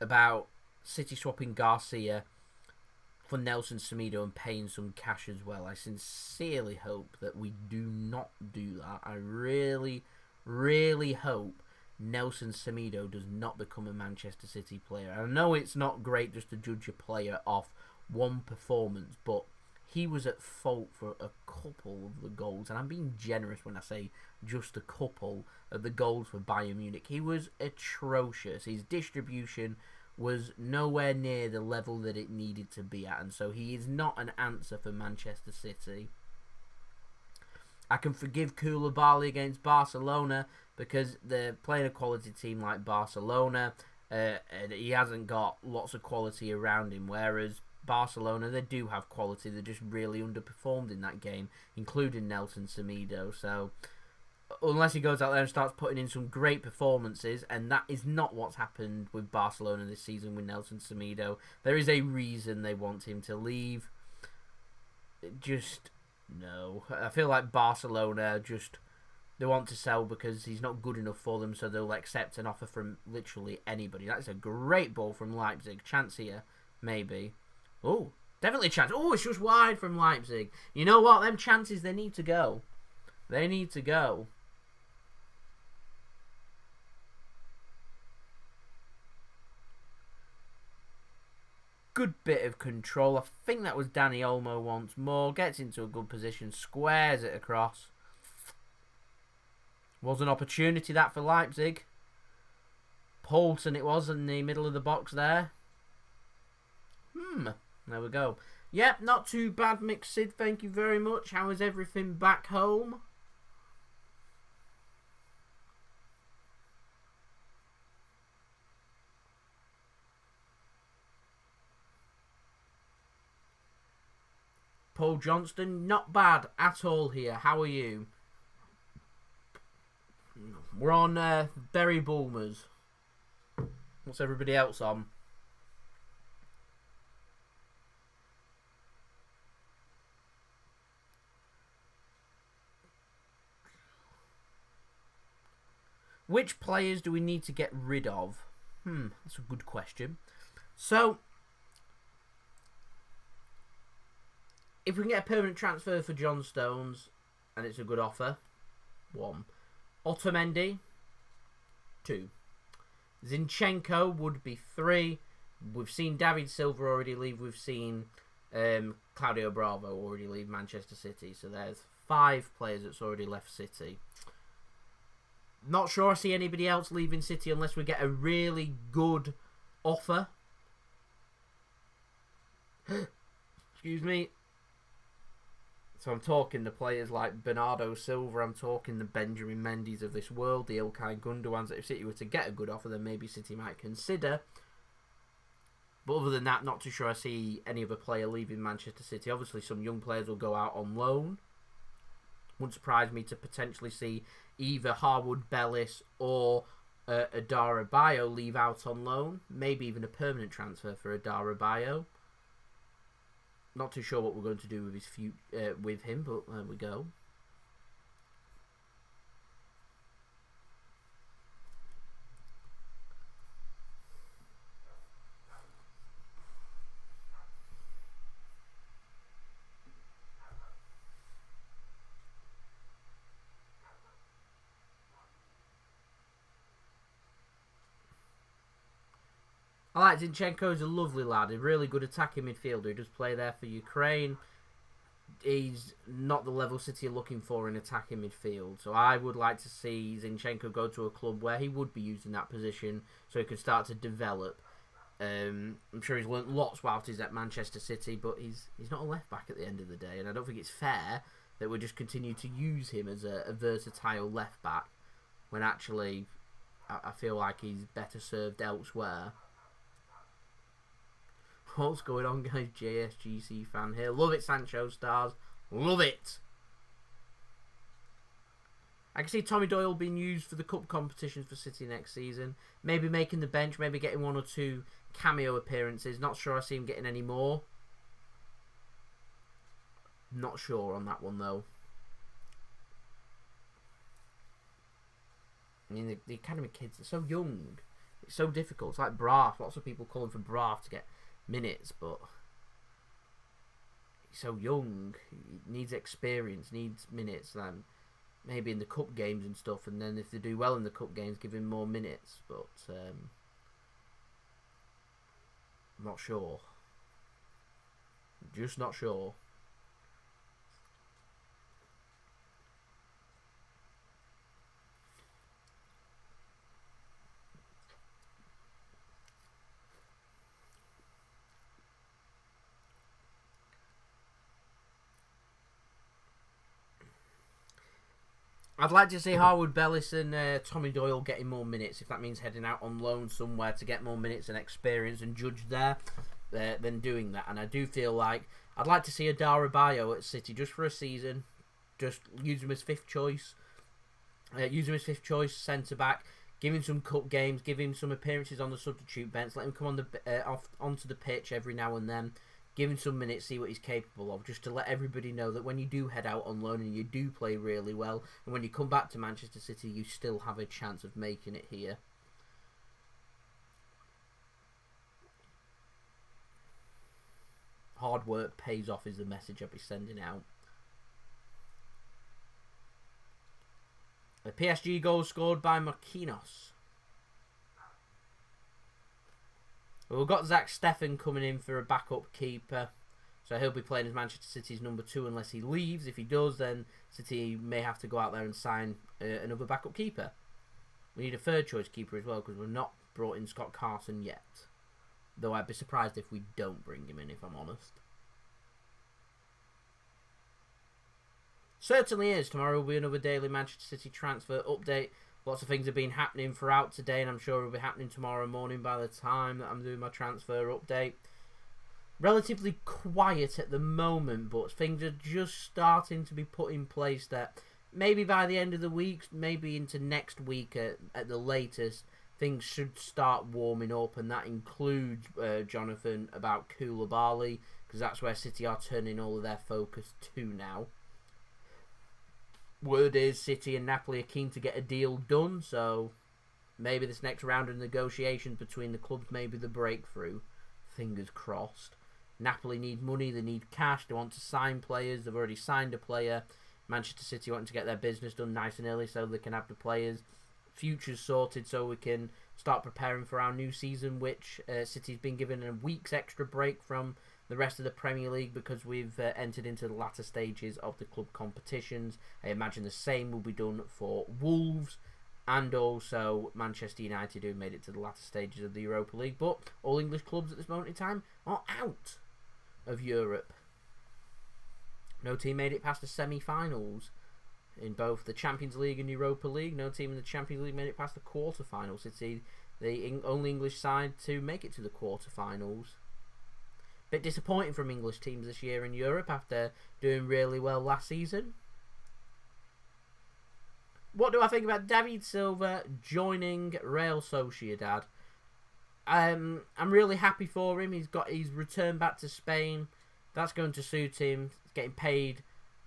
about City swapping Garcia for Nelson Semedo and paying some cash as well. I sincerely hope that we do not do that. I really, really hope Nelson Semedo does not become a Manchester City player. I know it's not great just to judge a player off one performance, but he was at fault for a couple of the goals, and I'm being generous when I say just a couple of the goals for Bayern Munich. He was atrocious. His distribution was nowhere near the level that it needed to be at, and so he is not an answer for Manchester City. I can forgive Koulibaly against Barcelona because they're playing a quality team like Barcelona, and he hasn't got lots of quality around him, whereas Barcelona, they do have quality. They just really underperformed in that game, including Nelson Semedo. So unless he goes out there and starts putting in some great performances, and that is not what's happened with Barcelona this season with Nelson Semedo, there is a reason they want him to leave. Just no. I feel like Barcelona just, they want to sell because he's not good enough for them, so they'll accept an offer from literally anybody. That's a great ball from Leipzig. Chance here, maybe. Oh, definitely a chance. Oh, it's just wide from Leipzig. You know what? Them chances, they need to go. They need to go. good bit of control. I think that was Dani Olmo once more. Gets into a good position, squares it across. Was an opportunity that for Leipzig. Poulsen it was in the middle of the box there. There we go. Yep, not too bad, Mick Sid. Thank you very much. How is everything back home? Paul Johnston, not bad at all here. How are you? We're on Berry Bulmers. What's everybody else on? Which players do we need to get rid of? That's a good question. So, if we can get a permanent transfer for John Stones, and it's a good offer, 1. Otamendi, 2. Zinchenko would be 3. We've seen David Silva already leave. We've seen Claudio Bravo already leave Manchester City. So there's 5 players that's already left City. Not sure I see anybody else leaving City unless we get a really good offer. Excuse me. So I'm talking the players like Bernardo Silva, I'm talking the Benjamin Mendy's of this world, the Ilkay Gundoğans, that if City were to get a good offer, then maybe City might consider. But other than that, not too sure I see any other player leaving Manchester City. Obviously, some young players will go out on loan. Wouldn't surprise me to potentially see either Harwood Bellis or Adara Bio leave out on loan. Maybe even a permanent transfer for Adara Bio. Not too sure what we're going to do with his with him, but there we go. I like Zinchenko. He's a lovely lad. A really good attacking midfielder. He does play there for Ukraine. He's not the level City are looking for in attacking midfield. So I would like to see Zinchenko go to a club where he would be used in that position so he could start to develop. I'm sure he's learnt lots whilst he's at Manchester City, but he's not a left-back at the end of the day. And I don't think it's fair that we just continue to use him as a versatile left-back when actually I feel like he's better served elsewhere. What's going on, guys? JSGC fan here. Love it, Sancho Stars. Love it. I can see Tommy Doyle being used for the cup competitions for City next season. Maybe making the bench, maybe getting 1 or 2 cameo appearances. Not sure I see him getting any more. Not sure on that one, though. I mean, the academy kids are so young. It's so difficult. It's like Braff. Lots of people calling for Braff to get minutes, but he's so young. He needs experience, needs minutes. Then maybe in the cup games and stuff, and then if they do well in the cup games, give him more minutes. But I'm not sure. Just not sure. I'd like to see Harwood Bellis and Tommy Doyle getting more minutes, if that means heading out on loan somewhere to get more minutes and experience and judge there than doing that. And I do feel like I'd like to see Adara Bio at City just for a season, just use him as 5th choice, centre-back, give him some cup games, give him some appearances on the substitute bench, let him come on onto the pitch every now and then, give him some minutes, see what he's capable of, just to let everybody know that when you do head out on loan and you do play really well, and when you come back to Manchester City, you still have a chance of making it here. Hard work pays off is the message I'll be sending out. A PSG goal scored by Marquinhos. But we've got Zach Steffen coming in for a backup keeper. So he'll be playing as Manchester City's number 2 unless he leaves. If he does, then City may have to go out there and sign another backup keeper. We need a third choice keeper as well because we've not brought in Scott Carson yet. Though I'd be surprised if we don't bring him in, if I'm honest. Certainly is. Tomorrow will be another daily Manchester City transfer update. Lots of things have been happening throughout today, and I'm sure it will be happening tomorrow morning by the time that I'm doing my transfer update. Relatively quiet at the moment, but things are just starting to be put in place that maybe by the end of the week, maybe into next week at the latest, things should start warming up, and that includes, Jonathan, about Koulibaly, because that's where City are turning all of their focus to now. Word is City and Napoli are keen to get a deal done, so maybe this next round of negotiations between the clubs may be the breakthrough. Fingers crossed. Napoli need money, they need cash, they want to sign players, they've already signed a player. Manchester City want to get their business done nice and early so they can have the players' futures sorted so we can start preparing for our new season, which City's been given a week's extra break from the rest of the Premier League because we've entered into the latter stages of the club competitions. I imagine the same will be done for Wolves and also Manchester United, who made it to the latter stages of the Europa League. But all English clubs at this moment in time are out of Europe. No team made it past the semi-finals in both the Champions League and Europa League. No team in the Champions League made it past the quarter-finals. It's the only English side to make it to the quarter-finals. Bit disappointing from English teams this year in Europe after doing really well last season. What do I think about David Silva joining Real Sociedad? I'm really happy for him. He's returned back to Spain. That's going to suit him. He's getting paid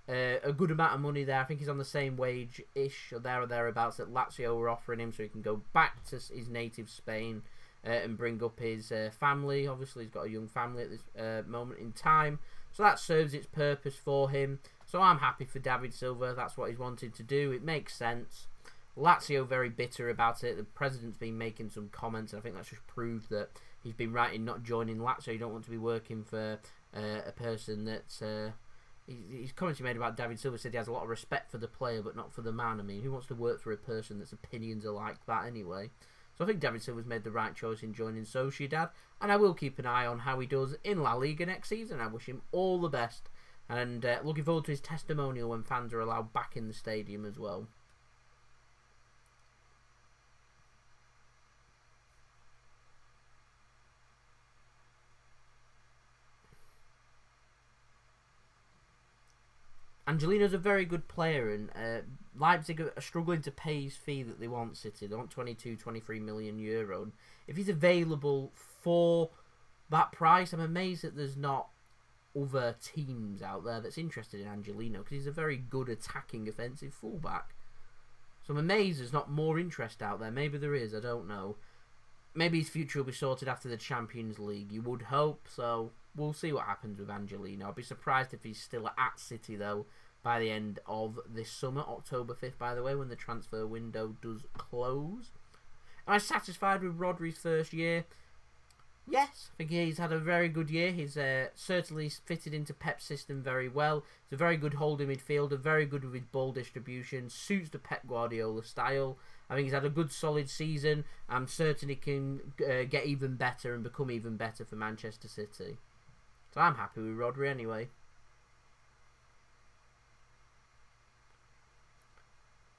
a good amount of money there. I think he's on the same wage-ish or there or thereabouts that Lazio were offering him, so he can go back to his native Spain and bring up his family. Obviously, he's got a young family at this moment in time, so that serves its purpose for him. So I'm happy for David Silva. That's what he's wanted to do. It makes sense. Lazio very bitter about it. The president's been making some comments, and I think that's just proved that he's been right in not joining Lazio. You don't want to be working for a person that's... His comments he made about David Silva said he has a lot of respect for the player, but not for the man. I mean, who wants to work for a person that's opinions are like that anyway? So I think David Silva's made the right choice in joining Sociedad, and I will keep an eye on how he does in La Liga next season. I wish him all the best, and looking forward to his testimonial when fans are allowed back in the stadium as well. Angelino's a very good player, and Leipzig are struggling to pay his fee that they want City. They want 23 million euro. And if he's available for that price, I'm amazed that there's not other teams out there that's interested in Angelino, because he's a very good attacking offensive fullback. So I'm amazed there's not more interest out there. Maybe there is, I don't know. Maybe his future will be sorted after the Champions League. You would hope, so we'll see what happens with Angelino. I'd be surprised if he's still at City, though, by the end of this summer. October 5th, by the way, when the transfer window does close. Am I satisfied with Rodri's first year? Yes, I think he's had a very good year. He's certainly fitted into Pep's system very well. He's a very good holding midfielder, very good with his ball distribution, suits the Pep Guardiola style. I think he's had a good solid season. I'm certain he can get even better and become even better for Manchester City. So I'm happy with Rodri anyway.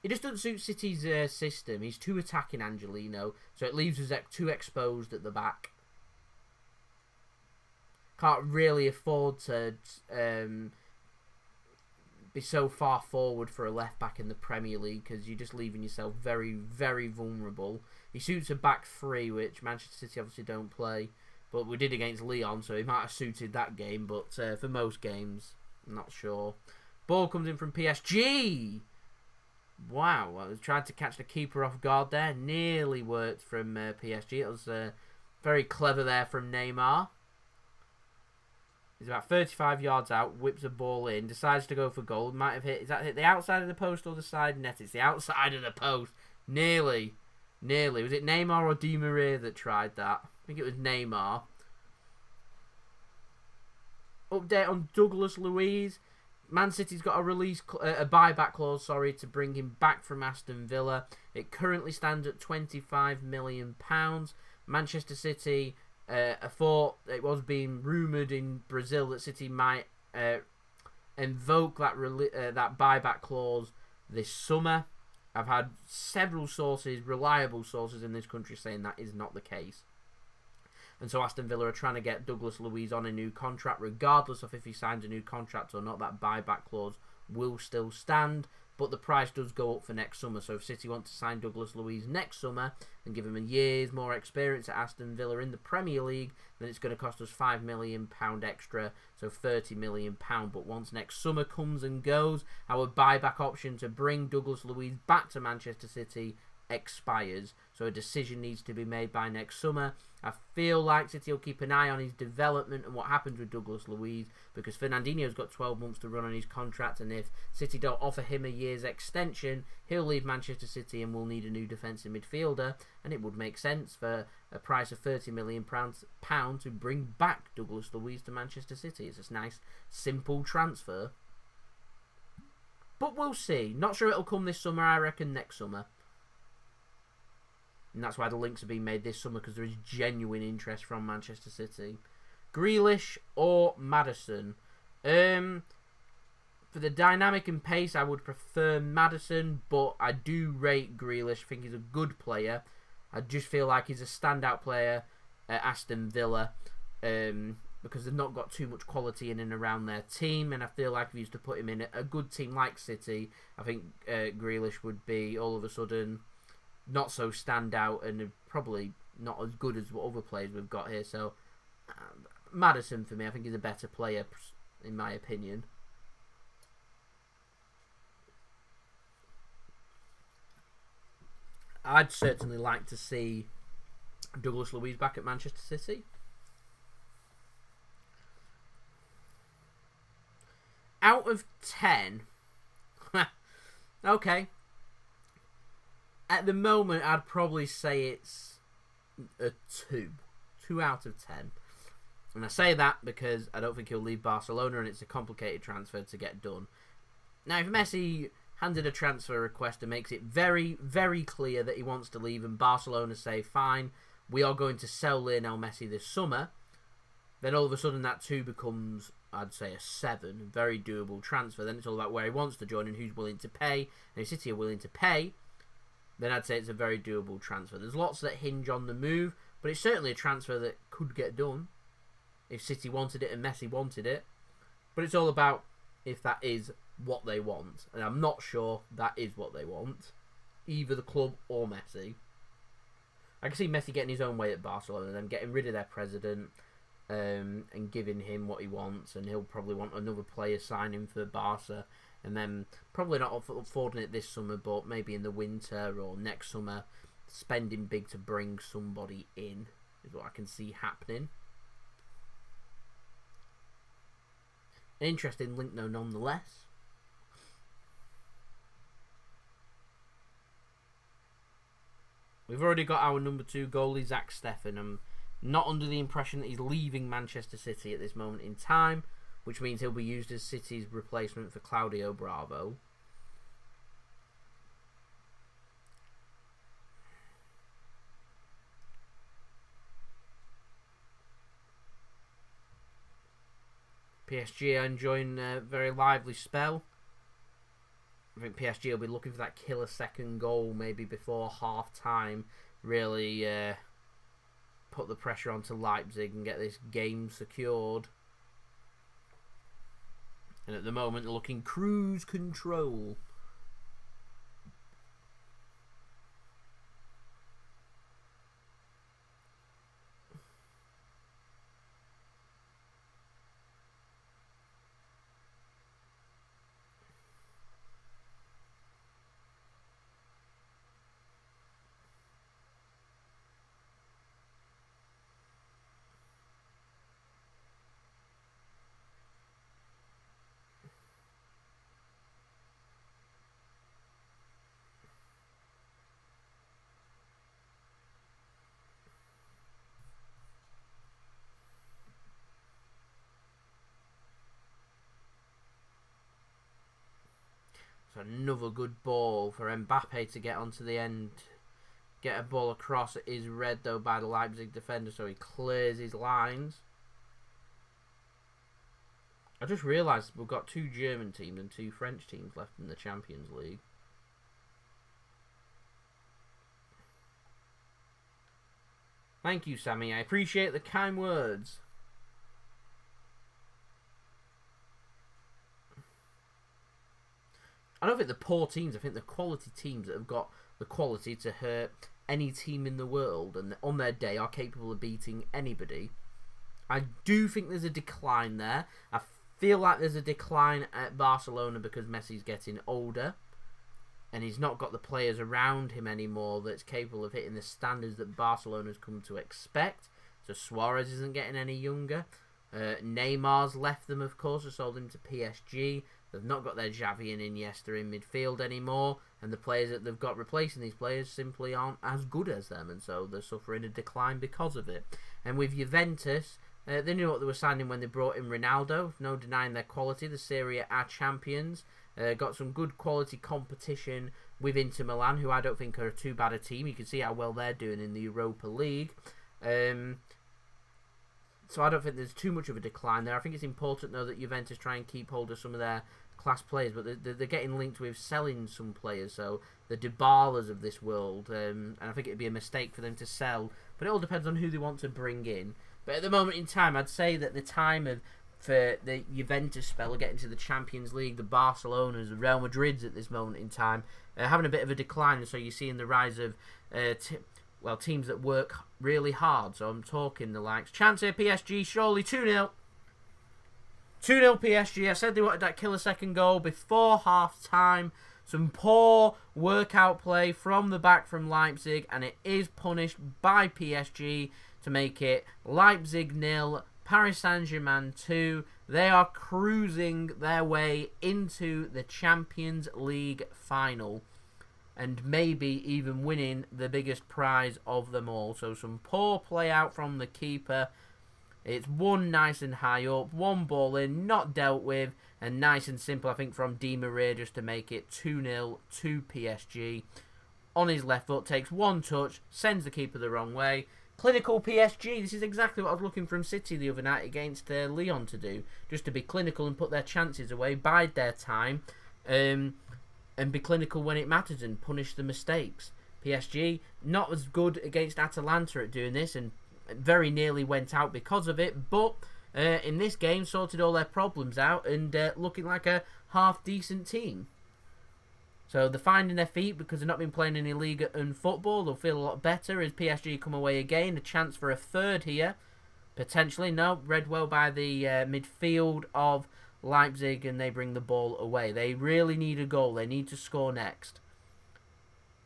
It just doesn't suit City's system. He's too attacking, Angelino, so it leaves us too exposed at the back. Can't really afford to be so far forward for a left back in the Premier League, because you're just leaving yourself very, very vulnerable. He suits a back three, which Manchester City obviously don't play, but we did against Lyon, so he might have suited that game. But for most games, I'm not sure. Ball comes in from PSG. Wow, I was trying to catch the keeper off guard there. Nearly worked from PSG. It was very clever there from Neymar. He's about 35 yards out, whips a ball in, decides to go for goal. Might have hit, is that hit the outside of the post or the side net? It's the outside of the post. Nearly. Nearly. Was it Neymar or Di Maria that tried that? I think it was Neymar. Update on Douglas Luiz. Man City's got a buyback clause, to bring him back from Aston Villa. It currently stands at £25 million. Manchester City, I thought it was being rumoured in Brazil that City might invoke that buyback clause this summer. I've had several sources, reliable sources in this country, saying that is not the case. And so Aston Villa are trying to get Douglas Luiz on a new contract. Regardless of if he signs a new contract or not, that buyback clause will still stand. But the price does go up for next summer. So if City want to sign Douglas Luiz next summer and give him a year's more experience at Aston Villa in the Premier League, then it's going to cost us £5 million extra, so £30 million. But once next summer comes and goes, our buyback option to bring Douglas Luiz back to Manchester City expires. So a decision needs to be made by next summer. I feel like City will keep an eye on his development and what happens with Douglas Luiz, because Fernandinho's got 12 months to run on his contract, and if City don't offer him a year's extension, he'll leave Manchester City and we'll need a new defensive midfielder, and it would make sense for a price of £30 million to bring back Douglas Luiz to Manchester City. It's a nice, simple transfer. But we'll see. Not sure it'll come this summer. I reckon next summer. And that's why the links are being made this summer, because there is genuine interest from Manchester City. Grealish or Maddison? For the dynamic and pace, I would prefer Maddison, but I do rate Grealish. I think he's a good player. I just feel like he's a standout player at Aston Villa, because they've not got too much quality in and around their team, and I feel like if you used to put him in a good team like City, I think Grealish would be all of a sudden not so stand out and probably not as good as what other players we've got here. So Maddison for me, I think he's a better player in my opinion. I'd certainly like to see Douglas Luiz back at Manchester City. Out of 10, okay. At the moment, I'd probably say it's a 2. 2 out of 10. And I say that because I don't think he'll leave Barcelona, and it's a complicated transfer to get done. Now, if Messi handed a transfer request and makes it very, very clear that he wants to leave, and Barcelona say, fine, we are going to sell Lionel Messi this summer, then all of a sudden that 2 becomes, I'd say, a 7. Very doable transfer. Then it's all about where he wants to join and who's willing to pay. And if City are willing to pay, then I'd say it's a very doable transfer. There's lots that hinge on the move, but it's certainly a transfer that could get done if City wanted it and Messi wanted it. But it's all about if that is what they want. And I'm not sure that is what they want, either the club or Messi. I can see Messi getting his own way at Barcelona, them getting rid of their president, and giving him what he wants, and he'll probably want another player signing for Barca, and then probably not affording it this summer, but maybe in the winter or next summer, spending big to bring somebody in is what I can see happening. An interesting link though, nonetheless. We've already got our number 2 goalie, Zach Steffen. I'm not under the impression that he's leaving Manchester City at this moment in time, which means he'll be used as City's replacement for Claudio Bravo. PSG are enjoying a very lively spell. I think PSG will be looking for that killer second goal maybe before half-time. Really put the pressure onto Leipzig and get this game secured. And at the moment, they're looking cruise control. Another good ball for Mbappé to get onto the end. Get a ball across. It is read, though, by the Leipzig defender, so he clears his lines. I just realised we've got 2 German teams and 2 French teams left in the Champions League. Thank you, Sammy. I appreciate the kind words. I don't think the poor teams, I think the quality teams that have got the quality to hurt any team in the world and on their day are capable of beating anybody. I do think there's a decline there. I feel like there's a decline at Barcelona because Messi's getting older and he's not got the players around him anymore that's capable of hitting the standards that Barcelona's come to expect. So Suarez isn't getting any younger. Neymar's left them, of course, and sold him to PSG. They've not got their Xavi and Iniesta in midfield anymore, and the players that they've got replacing these players simply aren't as good as them, and so they're suffering a decline because of it. And with Juventus, they knew what they were signing when they brought in Ronaldo. No denying their quality. The Serie A champions. Got some good quality competition with Inter Milan, who I don't think are too bad a team. You can see how well they're doing in the Europa League. So I don't think there's too much of a decline there. I think it's important, though, that Juventus try and keep hold of some of their class players, but they're getting linked with selling some players, so the Dybalas of this world, and I think it'd be a mistake for them to sell, but it all depends on who they want to bring in. But at the moment in time, I'd say that the time for the Juventus spell of getting to the Champions League, the Barcelonas, the Real Madrids at this moment in time, having a bit of a decline, so you're seeing the rise of teams that work really hard. So I'm talking the likes. Chance here, PSG, surely 2-0. 2-0 PSG. I said they wanted that killer second goal before half-time. Some poor workout play from the back from Leipzig, and it is punished by PSG to make it Leipzig 0, Paris Saint-Germain 2. They are cruising their way into the Champions League final, and maybe even winning the biggest prize of them all. So some poor play out from the keeper. It's one nice and high up, one ball in, not dealt with, and nice and simple, I think, from Di Maria just to make it 2-0 to PSG. On his left foot, takes one touch, sends the keeper the wrong way. Clinical PSG. This is exactly what I was looking from City the other night against Lyon to do. Just to be clinical and put their chances away, bide their time, and be clinical when it matters and punish the mistakes. PSG, not as good against Atalanta at doing this and very nearly went out because of it, but in this game sorted all their problems out and looking like a half-decent team. So they're finding their feet because they've not been playing any league and football. They'll feel a lot better as PSG come away again. A chance for a third here. Potentially, no. Read well by the midfield of Leipzig, and they bring the ball away. They really need a goal. They need to score next.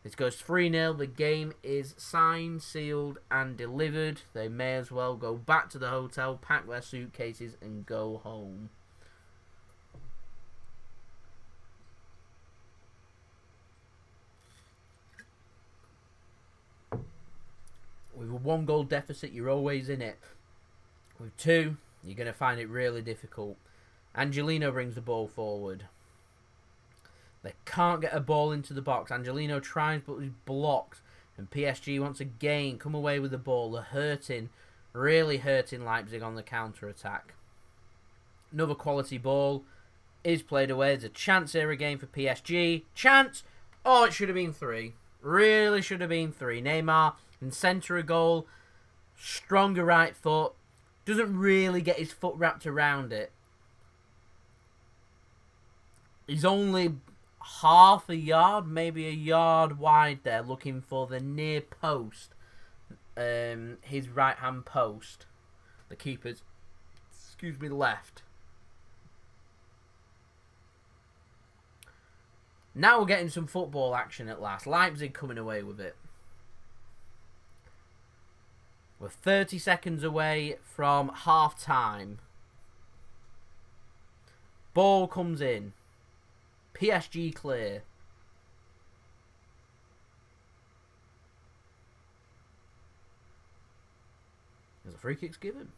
This goes 3-0. The game is signed, sealed, and delivered. They may as well go back to the hotel, pack their suitcases, and go home. With a 1-goal deficit, you're always in it. With 2, you're going to find it really difficult. Angelino brings the ball forward. They can't get a ball into the box. Angelino tries, but he's blocked. And PSG once again come away with the ball. They're hurting, really hurting Leipzig on the counter-attack. Another quality ball is played away. There's a chance here again for PSG. Chance! Oh, it should have been 3. Really should have been 3. Neymar in centre of goal. Stronger right foot. Doesn't really get his foot wrapped around it. He's only half a yard, maybe a yard wide there, looking for the near post. His right-hand post. The keeper's, left. Now we're getting some football action at last. Leipzig coming away with it. We're 30 seconds away from half-time. Ball comes in. PSG clear. There's a free kick's given.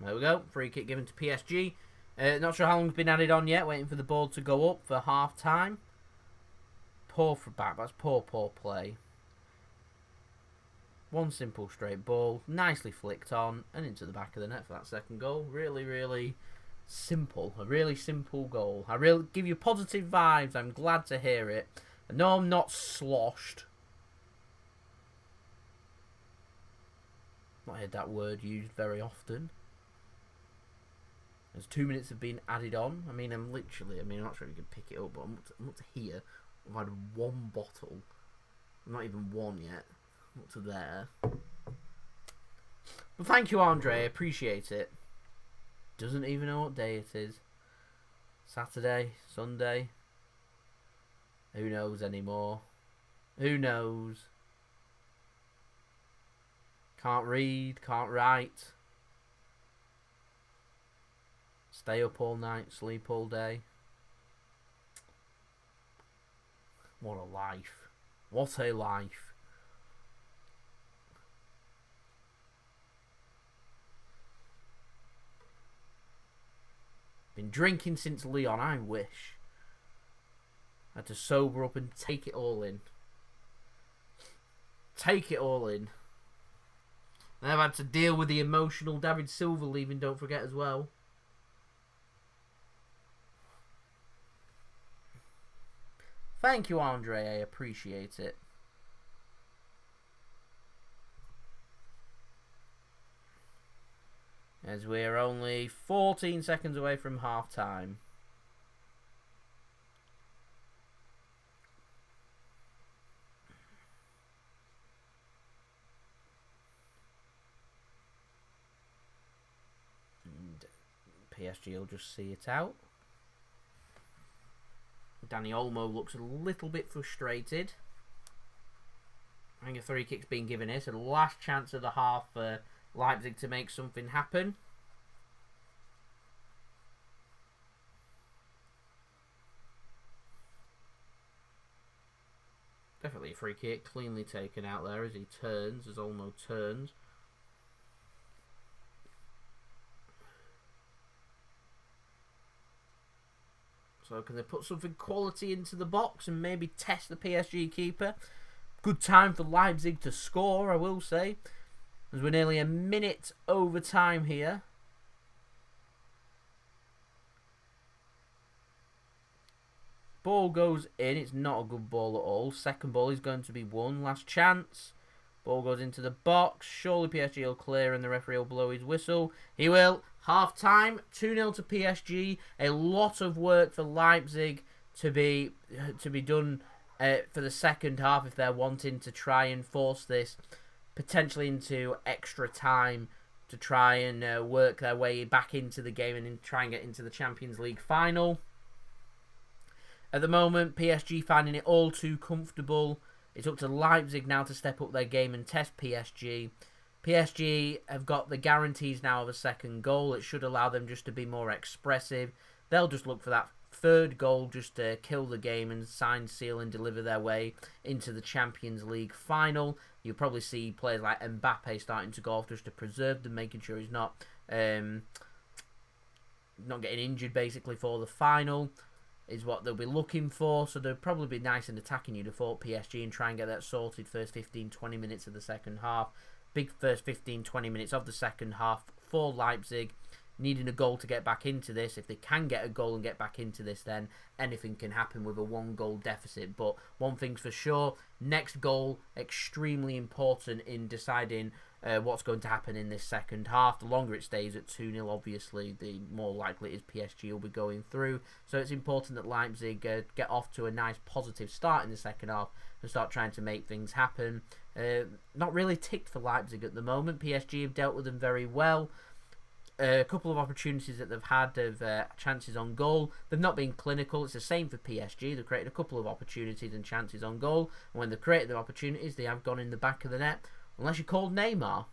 There we go. Free kick given to PSG. Not sure how long it's been added on yet. Waiting for the ball to go up for half-time. poor for back. That's poor play. One simple straight ball, nicely flicked on and into the back of the net for that second goal. Really, really simple. A really simple goal. I really give you positive vibes. I'm glad to hear it. I know I'm not sloshed. Not heard that word used very often. As 2 minutes have been added on. I mean, I'm not sure if you can pick it up, but I'm up to here. I've had one bottle. Not even one yet. Up to there. But thank you, Andre. I appreciate it. Doesn't even know what day it is. Saturday, Sunday. Who knows anymore? Who knows? Can't read, can't write. Stay up all night, sleep all day. What a life. What a life. Been drinking since Lyon, I wish. Had to sober up and take it all in. Take it all in. And I've had to deal with the emotional David Silva leaving, don't forget, as well. Thank you, Andre. I appreciate it. As we're only 14 seconds away from half time. And PSG will just see it out. Dani Olmo looks a little bit frustrated. I think a free kick's been given here, so the last chance of the half for Leipzig to make something happen. Definitely a free kick, cleanly taken out there as he turns, as Olmo turns. So can they put something quality into the box and maybe test the PSG keeper? Good time for Leipzig to score, I will say. As we're nearly a minute over time here. Ball goes in. It's not a good ball at all. Second ball is going to be won. Last chance. Ball goes into the box. Surely PSG will clear and the referee will blow his whistle. He will. Half time. 2-0 to PSG. A lot of work for Leipzig to be done for the second half if they're wanting to try and force this potentially into extra time to try and work their way back into the game and try and get into the Champions League final. At the moment, PSG finding it all too comfortable. It's up to Leipzig now to step up their game and test PSG. PSG have got the guarantees now of a second goal. It should allow them just to be more expressive. They'll just look for that third goal just to kill the game and sign, seal and deliver their way into the Champions League final. You'll probably see players like Mbappé starting to go off just to preserve them, making sure he's not getting injured basically for the final is what they'll be looking for. So they'll probably be nice and attacking you to fault PSG and try and get that sorted first 15-20 minutes of the second half. Big first 15-20 minutes of the second half for Leipzig. Needing a goal to get back into this. If they can get a goal and get back into this, then anything can happen with a one-goal deficit. But one thing's for sure, next goal, extremely important in deciding what's going to happen in this second half. The longer it stays at 2-0, obviously, the more likely it is PSG will be going through. So it's important that Leipzig get off to a nice positive start in the second half and start trying to make things happen. Not really ticked for Leipzig at the moment. PSG have dealt with them very well. A couple of opportunities that they've had of chances on goal. They've not been clinical. It's the same for PSG. They've created a couple of opportunities and chances on goal. And when they've created the opportunities, they have gone in the back of the net. Unless you're called Neymar.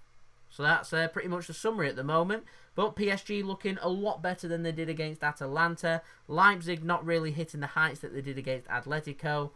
So that's pretty much the summary at the moment. But PSG looking a lot better than they did against Atalanta. Leipzig not really hitting the heights that they did against Atletico.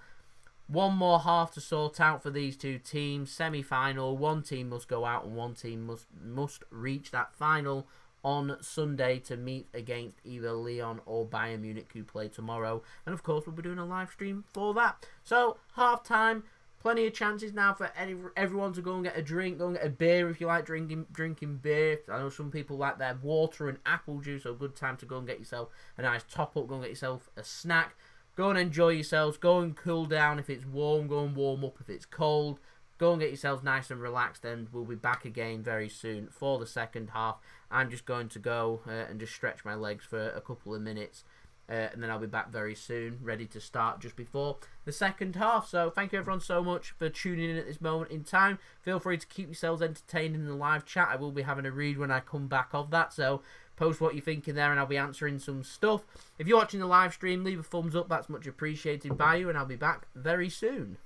One more half to sort out for these two teams. Semi-final. One team must go out and one team must reach that final on Sunday to meet against either Lyon or Bayern Munich, who play tomorrow. And of course, we'll be doing a live stream for that. So, half time. Plenty of chances now for everyone to go and get a drink, go and get a beer if you like drinking beer. I know some people like their water and apple juice, so a good time to go and get yourself a nice top up, go and get yourself a snack. Go and enjoy yourselves, go and cool down if it's warm, go and warm up if it's cold. Go and get yourselves nice and relaxed, and we'll be back again very soon for the second half. I'm just going to go and just stretch my legs for a couple of minutes. And then I'll be back very soon, ready to start just before the second half. So thank you everyone so much for tuning in at this moment in time. Feel free to keep yourselves entertained in the live chat. I will be having a read when I come back of that. So post what you're thinking there and I'll be answering some stuff. If you're watching the live stream, leave a thumbs up. That's much appreciated by you. And I'll be back very soon.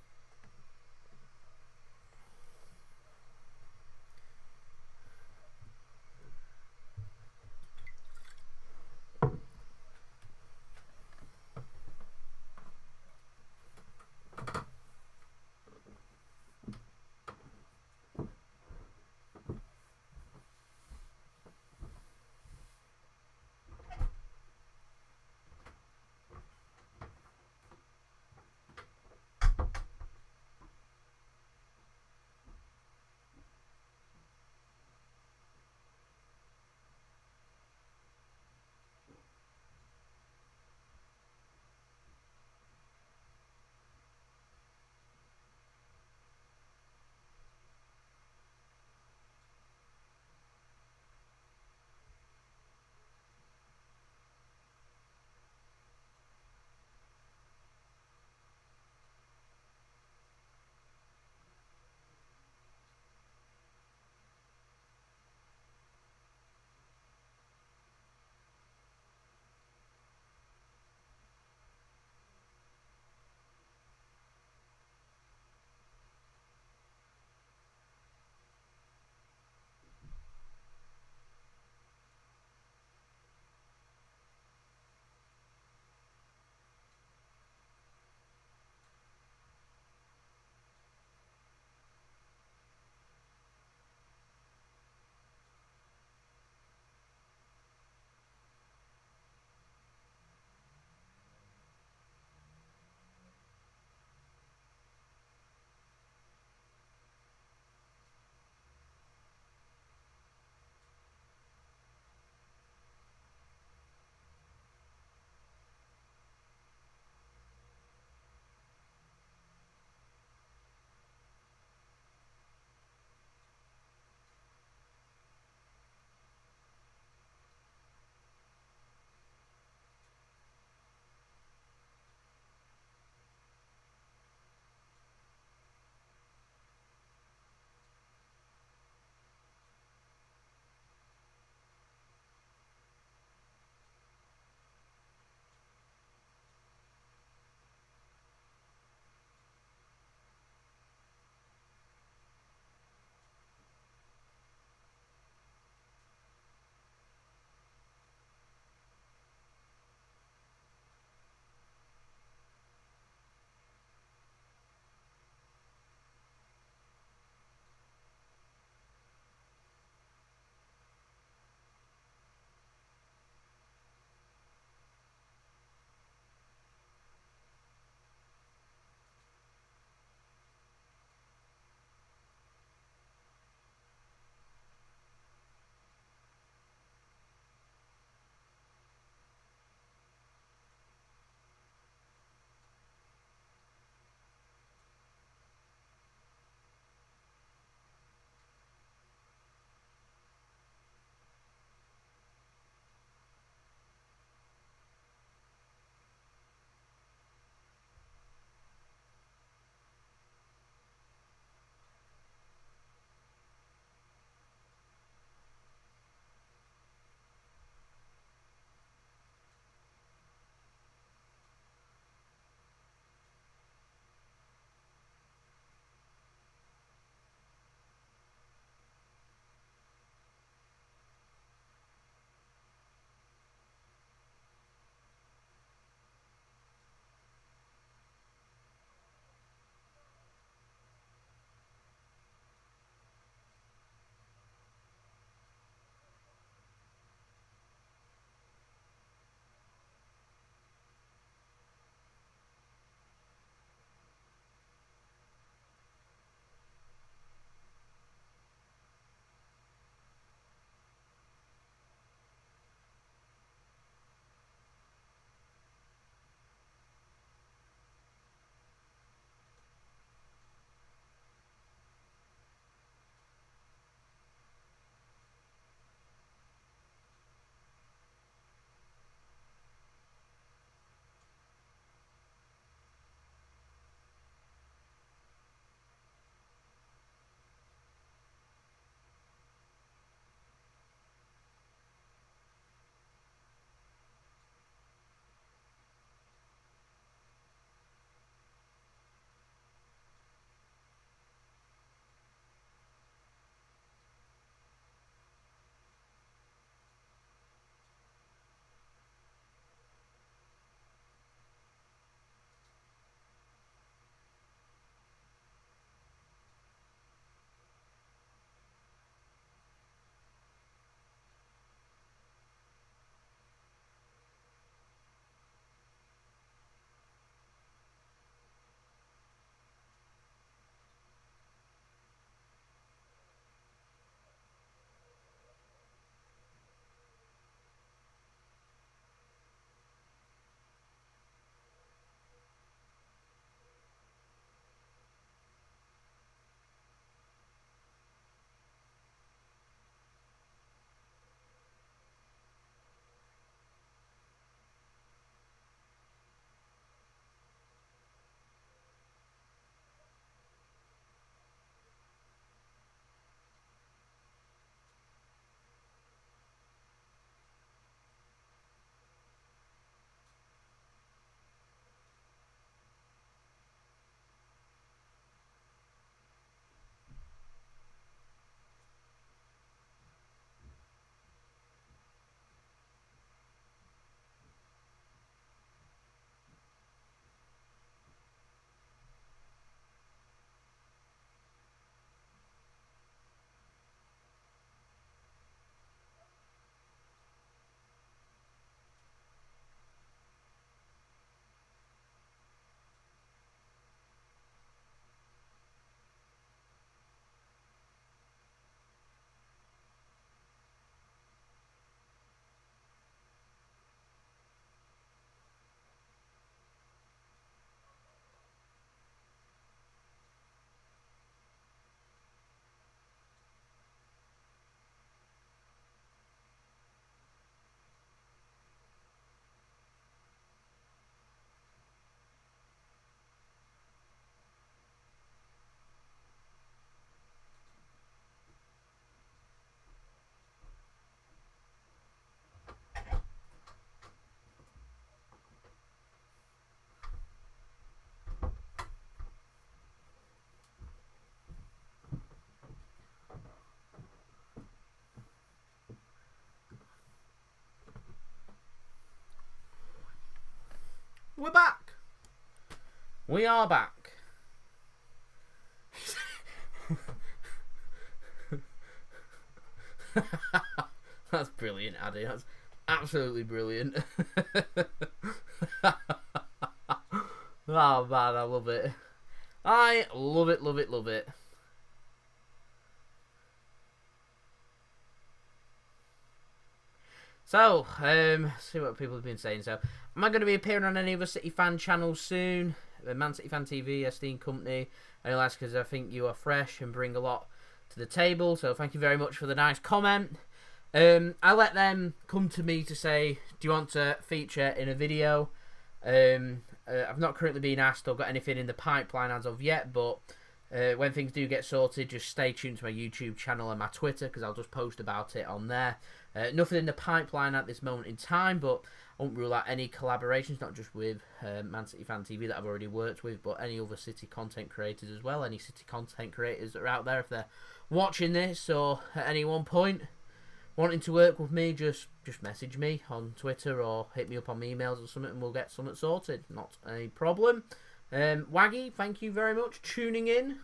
we're back. We are back. That's brilliant, Addy. That's absolutely brilliant. Oh man, I love it. I love it, love it, love it. So, see what people have been saying. So, am I going to be appearing on any other City fan channels soon? Man City Fan TV, esteemed company. I only ask because I think you are fresh and bring a lot to the table. So, thank you very much for the nice comment. I let them come to me to say, do you want to feature in a video? I've not currently been asked or got anything in the pipeline as of yet, but when things do get sorted, just stay tuned to my YouTube channel and my Twitter, because I'll just post about it on there. Nothing in the pipeline at this moment in time, but I won't rule out any collaborations, not just with Man City Fan TV that I've already worked with, but any other City content creators as well. Any City content creators that are out there, if they're watching this or at any one point wanting to work with me, just message me on Twitter or hit me up on my emails or something, and we'll get something sorted. Not a problem. Waggy, thank you very much tuning in.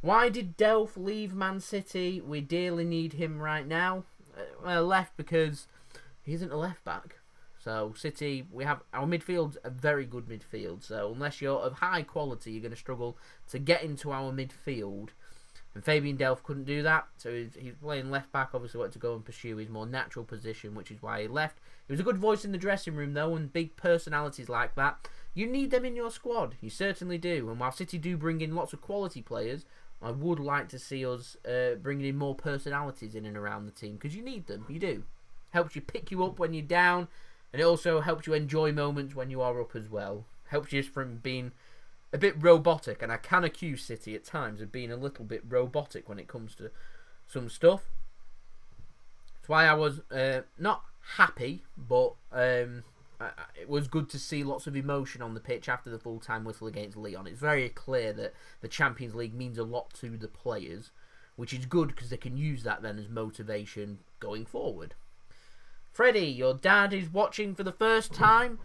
Why did Delph leave Man City? We dearly need him right now. Well, left because he isn't a left back. So City, we have our midfield's a very good midfield. So unless you're of high quality, you're going to struggle to get into our midfield. And Fabian Delph couldn't do that, so he's playing left back. Obviously, wanted to go and pursue his more natural position, which is why he left. He was a good voice in the dressing room, though, and big personalities like that, you need them in your squad. You certainly do. And while City do bring in lots of quality players, I would like to see us bringing in more personalities in and around the team, because you need them. You do. Helps you pick you up when you're down, and it also helps you enjoy moments when you are up as well. Helps you from being a bit robotic, and I can accuse City at times of being a little bit robotic when it comes to some stuff. That's why I was not happy, but it was good to see lots of emotion on the pitch after the full-time whistle against Lyon. It's very clear that the Champions League means a lot to the players, which is good because they can use that then as motivation going forward. Freddie, your dad is watching for the first time.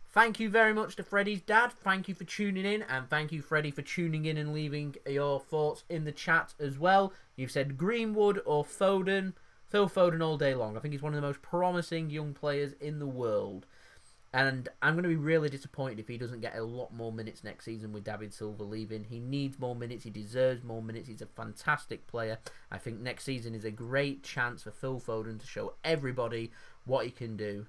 Thank you very much to Freddie's dad. Thank you for tuning in, and thank you, Freddie, for tuning in and leaving your thoughts in the chat as well. You've said Greenwood or Foden. Phil Foden all day long. I think he's one of the most promising young players in the world. And I'm going to be really disappointed if he doesn't get a lot more minutes next season with David Silva leaving. He needs more minutes. He deserves more minutes. He's a fantastic player. I think next season is a great chance for Phil Foden to show everybody what he can do.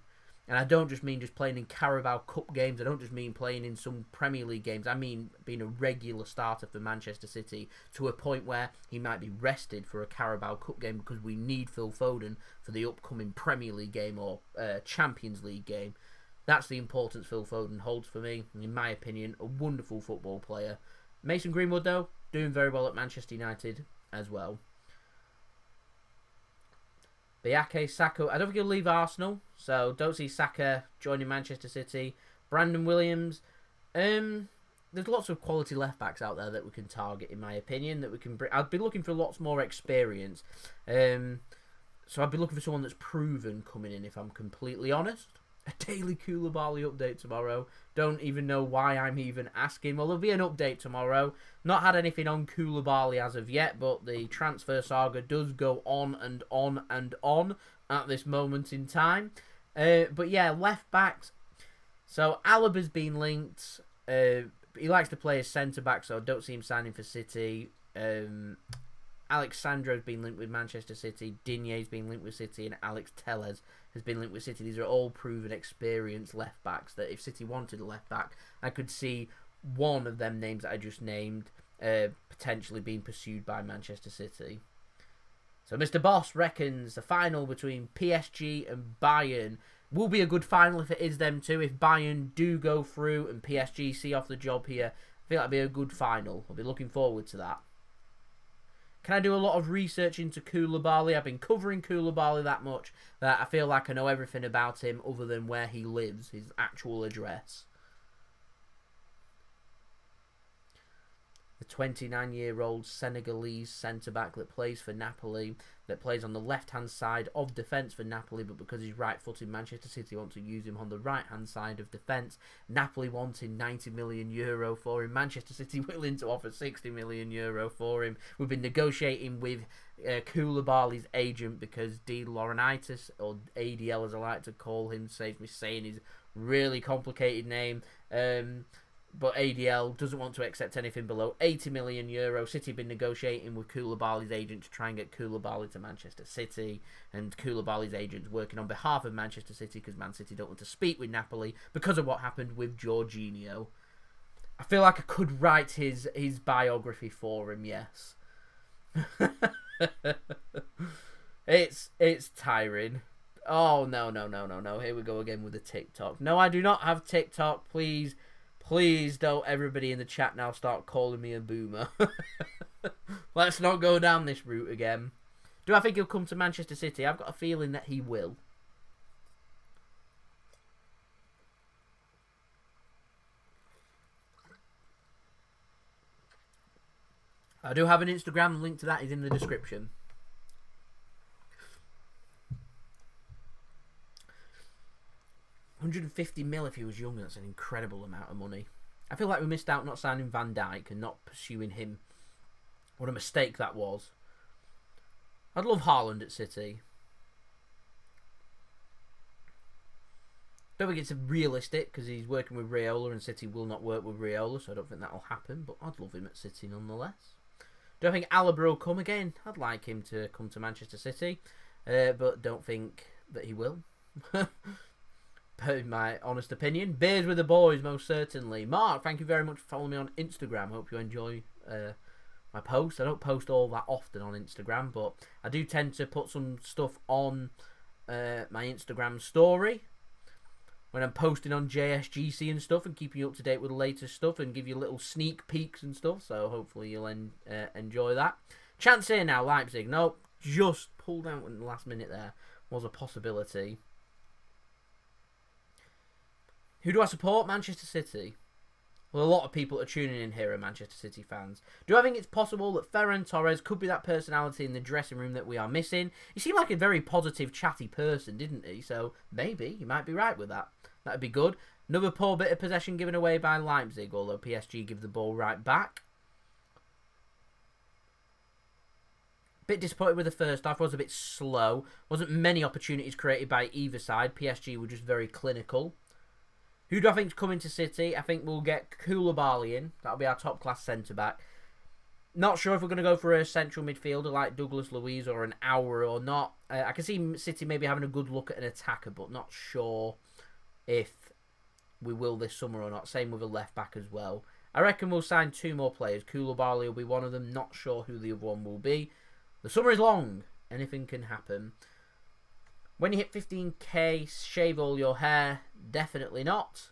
And I don't just mean just playing in Carabao Cup games. I don't just mean playing in some Premier League games. I mean being a regular starter for Manchester City to a point where he might be rested for a Carabao Cup game, because we need Phil Foden for the upcoming Premier League game or Champions League game. That's the importance Phil Foden holds for me. And in my opinion, a wonderful football player. Mason Greenwood, though, doing very well at Manchester United as well. Bayake, Saka, I don't think he'll leave Arsenal, so don't see Saka joining Manchester City. Brandon Williams, there's lots of quality left backs out there that we can target, in my opinion, that we can bring. I'd be looking for lots more experience, so I'd be looking for someone that's proven coming in, if I'm completely honest. A daily Koulibaly update tomorrow. Don't even know why I'm even asking. Well, there'll be an update tomorrow. Not had anything on Koulibaly as of yet, but the transfer saga does go on and on and on at this moment in time. But yeah, left backs. So Alaba's been linked. He likes to play as centre back, so I don't see him signing for City. Alex Sandro's been linked with Manchester City. Digne's been linked with City, and Alex Telles has been linked with City. These are all proven, experienced left backs that if City wanted a left back, I could see one of them names that I just named potentially being pursued by Manchester City. So Mr. Boss reckons the final between PSG and Bayern will be a good final if it is them two. If Bayern do go through and PSG see off the job here, I think that'll be a good final. I'll be looking forward to that. Can I do a lot of research into Koulibaly? I've been covering Koulibaly that much that I feel like I know everything about him other than where he lives, his actual address. The 29-year-old Senegalese centre-back that plays for Napoli, that plays on the left-hand side of defence for Napoli, but because he's right-footed, Manchester City want to use him on the right-hand side of defence. Napoli wanting €90 million for him. Manchester City willing to offer €60 million for him. We've been negotiating with Koulibaly's agent because De Laurentiis, or ADL as I like to call him, saves me saying his really complicated name. But ADL doesn't want to accept anything below €80 million. City have been negotiating with Koulibaly's agent to try and get Koulibaly to Manchester City. And Koulibaly's agent's working on behalf of Manchester City because Man City don't want to speak with Napoli because of what happened with Jorginho. I feel like I could write his biography for him, yes. It's tiring. Oh, no. Here we go again with the TikTok. No, I do not have TikTok. Please don't everybody in the chat now start calling me a boomer. Let's not go down this route again. Do I think he'll come to Manchester City? I've got a feeling that he will. I do have an Instagram. The link to that is in the description. $150 million if he was young. That's an incredible amount of money. I feel like we missed out not signing Van Dijk and not pursuing him. What a mistake that was. I'd love Haaland at City. Don't think it's realistic because he's working with Raiola and City will not work with Raiola, so I don't think that'll happen. But I'd love him at City nonetheless. Don't think Alaba will come again. I'd like him to come to Manchester City, but don't think that he will. In my honest opinion. Beers with the boys, most certainly. Mark, thank you very much for following me on Instagram. Hope you enjoy my posts. I don't post all that often on Instagram, but I do tend to put some stuff on my Instagram story when I'm posting on JSGC and stuff and keeping you up to date with the latest stuff and give you little sneak peeks and stuff. So hopefully you'll enjoy that. Chance here now, Leipzig. Nope, just pulled out in the last minute there. Was a possibility. Who do I support? Manchester City. Well, a lot of people are tuning in here are Manchester City fans. Do I think it's possible that Ferran Torres could be that personality in the dressing room that we are missing? He seemed like a very positive, chatty person, didn't he? So maybe you might be right with that. That'd be good. Another poor bit of possession given away by Leipzig, although PSG give the ball right back. Bit disappointed with the first half. Was a bit slow. Wasn't many opportunities created by either side. PSG were just very clinical. Who do I think is coming to City? I think we'll get Koulibaly in. That'll be our top-class centre-back. Not sure if we're going to go for a central midfielder like Douglas Luiz or an Aouar or not. I can see City maybe having a good look at an attacker, but not sure if we will this summer or not. Same with a left-back as well. I reckon we'll sign 2 more players. Koulibaly will be one of them. Not sure who the other one will be. The summer is long. Anything can happen. When you hit 15k, shave all your hair. Definitely not.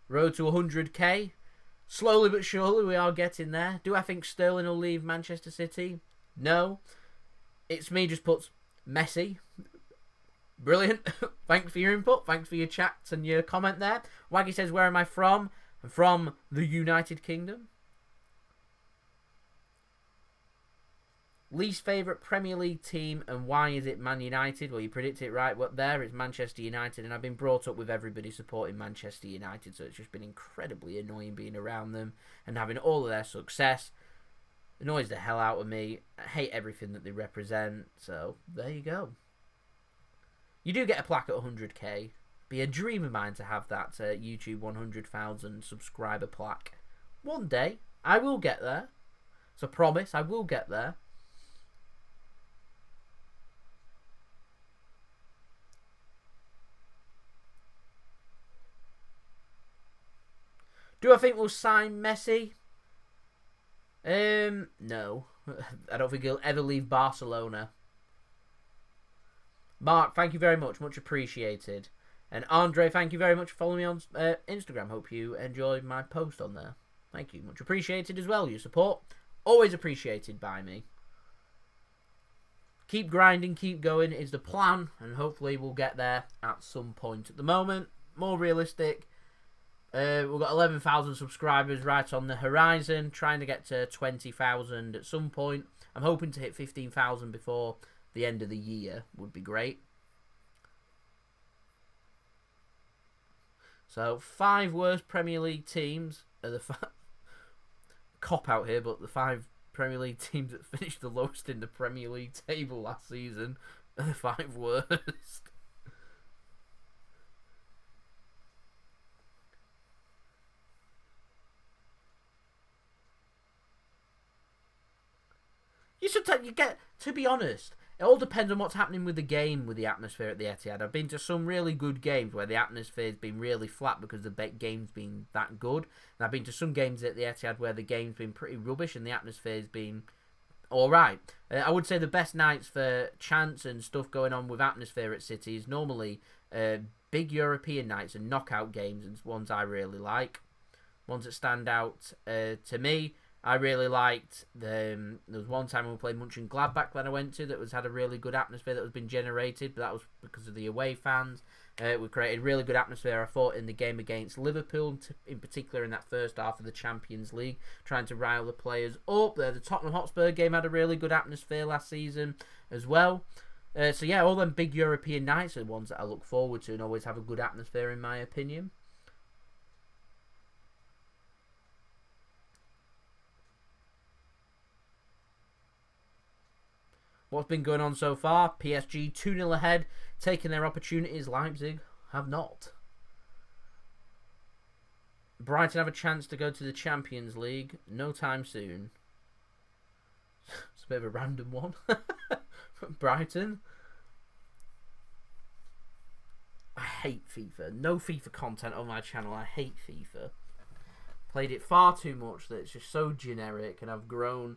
Road to 100k. Slowly but surely we are getting there. Do I think Sterling will leave Manchester City? No. It's me just puts Messi. Brilliant. Thanks for your input. Thanks for your chat and your comment there. Waggy says, where am I from? I'm from the United Kingdom. Least favourite Premier League team and why is it Man United? Well, you predict it right. What there? It's Manchester United, and I've been brought up with everybody supporting Manchester United, so it's just been incredibly annoying being around them and having all of their success. Annoys the hell out of me. I hate everything that they represent, so there you go. You do get a plaque at 100k. Be a dream of mine to have that YouTube 100,000 subscriber plaque. One day, I will get there. It's a promise, I will get there. Do I think we'll sign Messi? No. I don't think he'll ever leave Barcelona. Mark, thank you very much. Much appreciated. And Andre, thank you very much for following me on Instagram. Hope you enjoyed my post on there. Thank you. Much appreciated as well. Your support. Always appreciated by me. Keep grinding, keep going is the plan. And hopefully we'll get there at some point. At the moment, more realistic. We've got 11,000 subscribers right on the horizon. Trying to get to 20,000 at some point. I'm hoping to hit 15,000 before the end of the year. Would be great. So 5 worst Premier League teams are the cop out here, but the 5 Premier League teams that finished the lowest in the Premier League table last season are the 5 worst. You get, to be honest, it all depends on what's happening with the game, with the atmosphere at the Etihad. I've been to some really good games where the atmosphere's been really flat because the game's been that good. And I've been to some games at the Etihad where the game's been pretty rubbish and the atmosphere's been alright. I would say the best nights for chants and stuff going on with atmosphere at City is normally big European nights and knockout games, and ones I really like. Ones that stand out to me. I really liked there was one time when we played Mönchengladbach that I went to that had a really good atmosphere that was been generated, but that was because of the away fans. We created really good atmosphere, I thought, in the game against Liverpool, in particular in that first half of the Champions League, trying to rile the players up. The Tottenham Hotspur game had a really good atmosphere last season as well. So yeah, all them big European nights are the ones that I look forward to and always have a good atmosphere, in my opinion. What's been going on so far? PSG 2-0 ahead, taking their opportunities. Leipzig have not. Brighton have a chance to go to the Champions League. No time soon. It's a bit of a random one. Brighton. I hate FIFA. No FIFA content on my channel. I hate FIFA. Played it far too much that it's just so generic, and I've grown...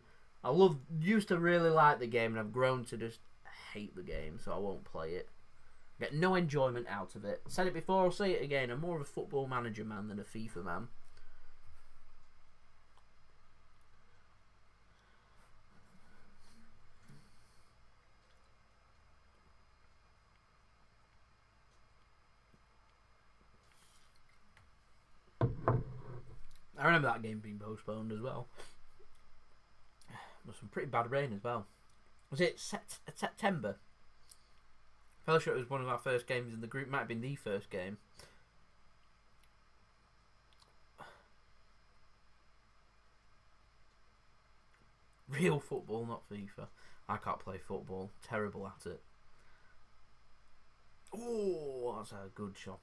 used to really like the game, and I've grown to just hate the game, so I won't play it. Get no enjoyment out of it. Said it before, I'll say it again. I'm more of a football manager man than a FIFA man. I remember that game being postponed as well. Some pretty bad rain as well. Was it September? Fairly sure it was one of our first games in the group. Might have been the first game. Real football, not FIFA. I can't play football. Terrible at it. Oh, that's a good shot.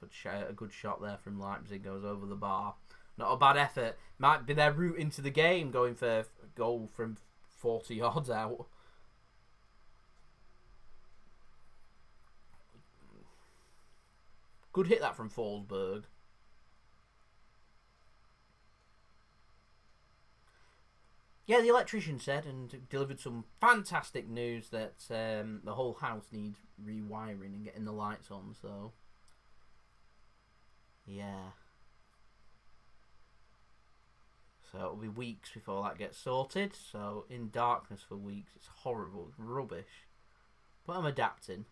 A good shot there from Leipzig. Goes over the bar. Not a bad effort. Might be their route into the game, going for a goal from 40 yards out. Good hit that from Forsberg. Yeah, the electrician said and delivered some fantastic news that the whole house needs rewiring and getting the lights on, so yeah. So it'll be weeks before that gets sorted. So in darkness for weeks. It's horrible. It's rubbish. But I'm adapting.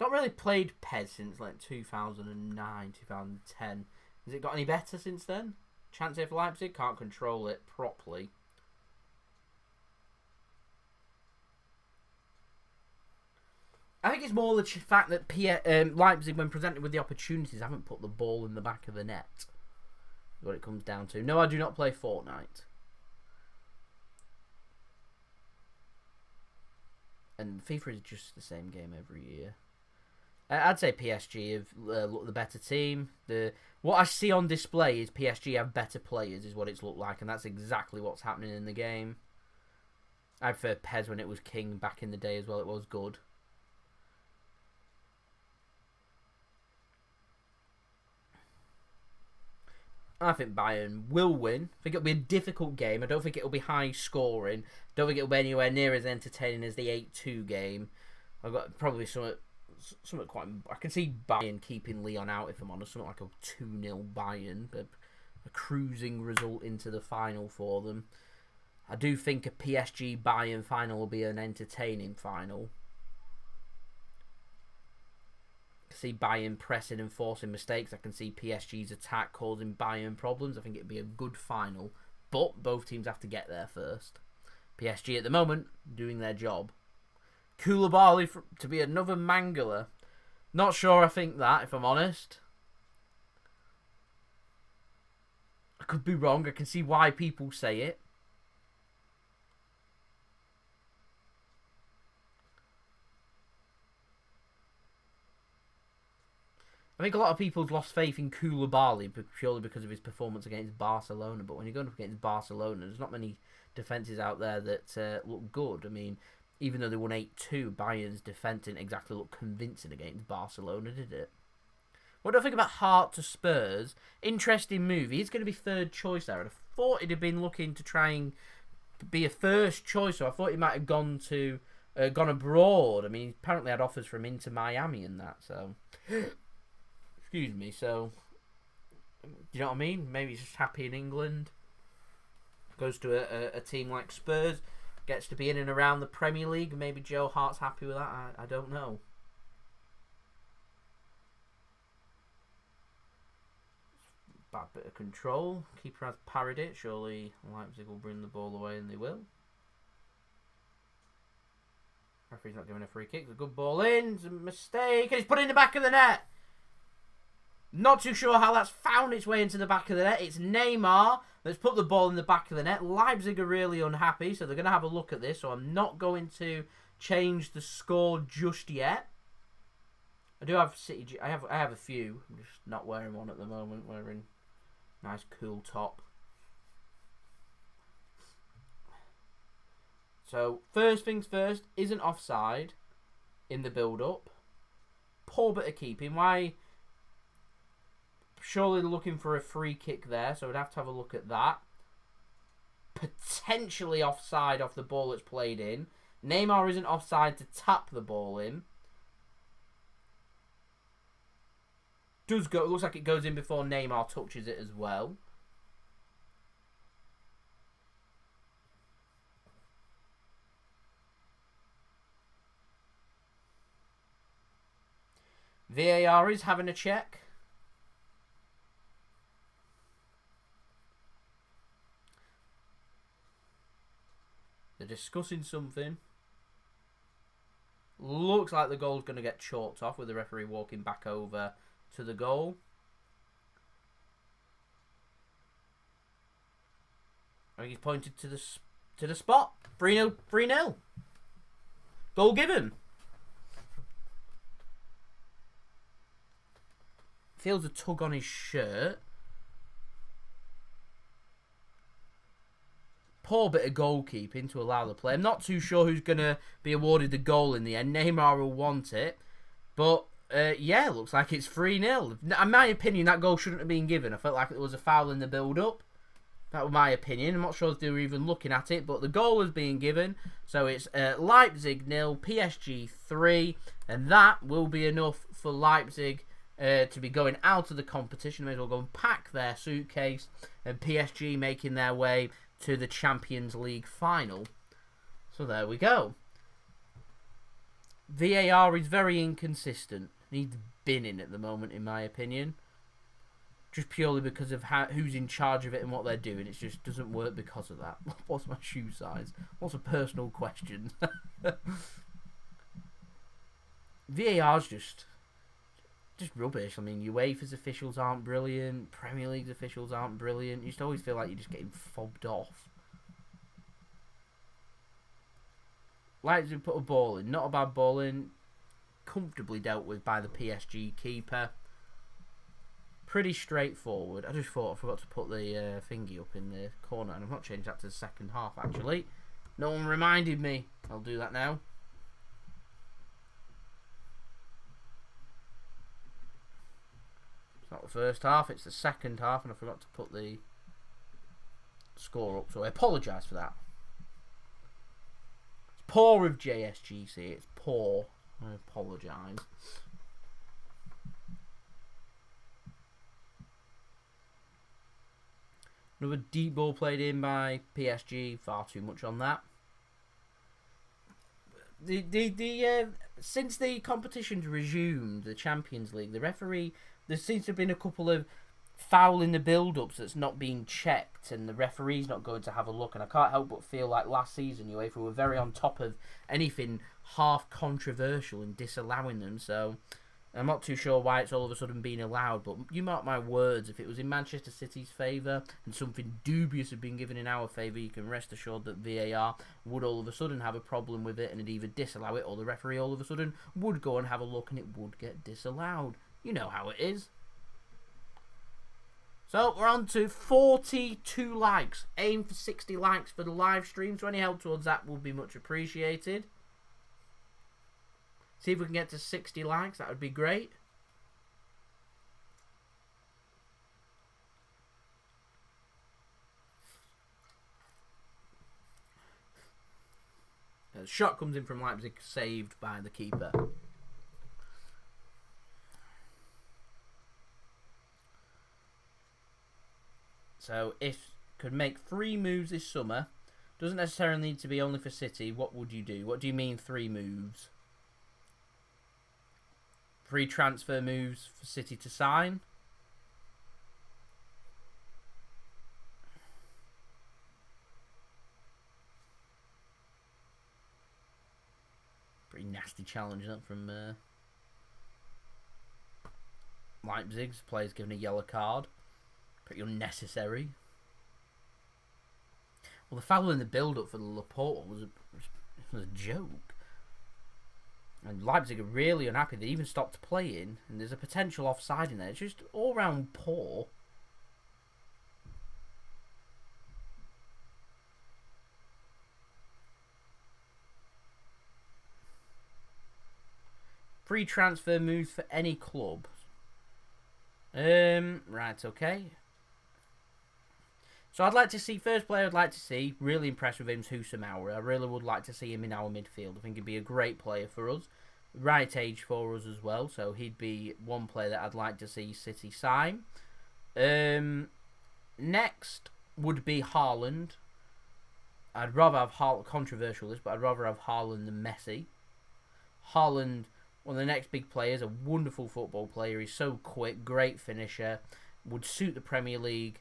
Not really played PES since like 2009, 2010. Has it got any better since then? Chance here for Leipzig. Can't control it properly. I think it's more the fact that Leipzig, when presented with the opportunities, haven't put the ball in the back of the net. What it comes down to. No, I do not play Fortnite. And FIFA is just the same game every year. I'd say PSG have looked the better team. What I see on display is PSG have better players, is what it's looked like, and that's exactly what's happening in the game. I prefer PES when it was king back in the day as well. It was good. I think Bayern will win. I think it'll be a difficult game. I don't think it'll be high scoring. I don't think it'll be anywhere near as entertaining as the 8-2 game. I've got probably something quite... I can see Bayern keeping Lyon out, if I'm honest. Something like a 2-0 Bayern. A cruising result into the final for them. I do think a PSG Bayern final will be an entertaining final. can see Bayern pressing and forcing mistakes. I can see PSG's attack causing Bayern problems. I think it'd be a good final. But both teams have to get there first. PSG at the moment doing their job. Koulibaly to be another mangler. Not sure I think that, if I'm honest. I could be wrong. I can see why people say it. I think a lot of people have lost faith in Koulibaly purely because of his performance against Barcelona. But when you're going up against Barcelona, there's not many defences out there that look good. I mean, even though they won 8-2, Bayern's defence didn't exactly look convincing against Barcelona, did it? What do I think about Hart to Spurs? Interesting move. He's going to be third choice there. And I thought he'd have been looking to try and be a first choice. So I thought he might have gone abroad. I mean, he apparently had offers from Inter Miami and that. So, excuse me. So, you know what I mean? Maybe he's just happy in England. Goes to a team like Spurs. Gets to be in and around the Premier League. Maybe Joe Hart's happy with that. I don't know. Bad bit of control. Keeper has parried it. Surely Leipzig will bring the ball away, and they will. Referee's not giving a free kick. It's a good ball in. It's a mistake. And he's put it in the back of the net. Not too sure how that's found its way into the back of the net. It's Neymar that's put the ball in the back of the net. Leipzig are really unhappy, so they're going to have a look at this. So I'm not going to change the score just yet. I do have City. I have a few. I'm just not wearing one at the moment. Wearing nice cool top. So first things first, isn't offside in the build-up. Poor bit of keeping. Why? Surely looking for a free kick there, so we'd have to have a look at that. Potentially offside off the ball that's played in. Neymar isn't offside to tap the ball in. Does go. It looks like it goes in before Neymar touches it as well. VAR is having a check. They're discussing something. Looks like the goal's going to get chalked off with the referee walking back over to the goal. I think he's pointed to the spot. 3-0. 3-0. Goal given. Feels a tug on his shirt. Poor bit of goalkeeping to allow the play. I'm not too sure who's going to be awarded the goal in the end. Neymar will want it. But, yeah, looks like it's 3-0. In my opinion, that goal shouldn't have been given. I felt like there was a foul in the build-up. That was my opinion. I'm not sure if they were even looking at it. But the goal was being given. So it's Leipzig 0, PSG 3. And that will be enough for Leipzig to be going out of the competition. May as well go and pack their suitcase. And PSG making their way to the Champions League final. So there we go. VAR is very inconsistent. Needs binning at the moment, in my opinion. Just purely because of who's in charge of it and what they're doing. It just doesn't work because of that. What's my shoe size? What's a personal question? VAR's just rubbish. I mean, UEFA's officials aren't brilliant. Premier League's officials aren't brilliant. You just always feel like you're just getting fobbed off. Leipzig put a ball in. Not a bad ball in. Comfortably dealt with by the PSG keeper. Pretty straightforward. I just thought I forgot to put the thingy up in the corner. And I've not changed that to the second half, actually. No one reminded me. I'll do that now. Not the first half, it's the second half, and I forgot to put the score up, so I apologise for that. It's poor of JSGC, it's poor. I apologise. Another deep ball played in by PSG, far too much on that. Since the competition's resumed, the Champions League, the referee, there seems to have been a couple of foul in the build-ups that's not being checked, and the referee's not going to have a look. And I can't help but feel like last season UEFA were very on top of anything half controversial and disallowing them. So I'm not too sure why it's all of a sudden being allowed, but you mark my words, if it was in Manchester City's favour and something dubious had been given in our favour, you can rest assured that VAR would all of a sudden have a problem with it and it'd either disallow it, or the referee all of a sudden would go and have a look and it would get disallowed. You know how it is. So we're on to 42 likes. Aim for 60 likes for the live stream, so any help towards that will be much appreciated. See if we can get to 60 likes, that would be great. The shot comes in from Leipzig, saved by the keeper. So if could make 3 moves this summer, doesn't necessarily need to be only for City, what would you do? What do you mean 3 moves? 3 transfer moves for City to sign? Pretty nasty challenge, that from Leipzig's players given a yellow card. Pretty unnecessary. Well, the foul in the build-up for the Laporte was a joke. And Leipzig are really unhappy. They even stopped playing, and there's a potential offside in there. It's just all-round poor. Free transfer moves for any club. Right, okay. So I'd like to see, first player I'd like to see, really impressed with him, is Hwang Hee-Chan. I really would like to see him in our midfield. I think he'd be a great player for us. Right age for us as well, so he'd be one player that I'd like to see City sign. Next would be Haaland. I'd rather have Haaland, controversial this, but I'd rather have Haaland than Messi. Haaland, one of the next big players, a wonderful football player. He's so quick, great finisher, would suit the Premier League.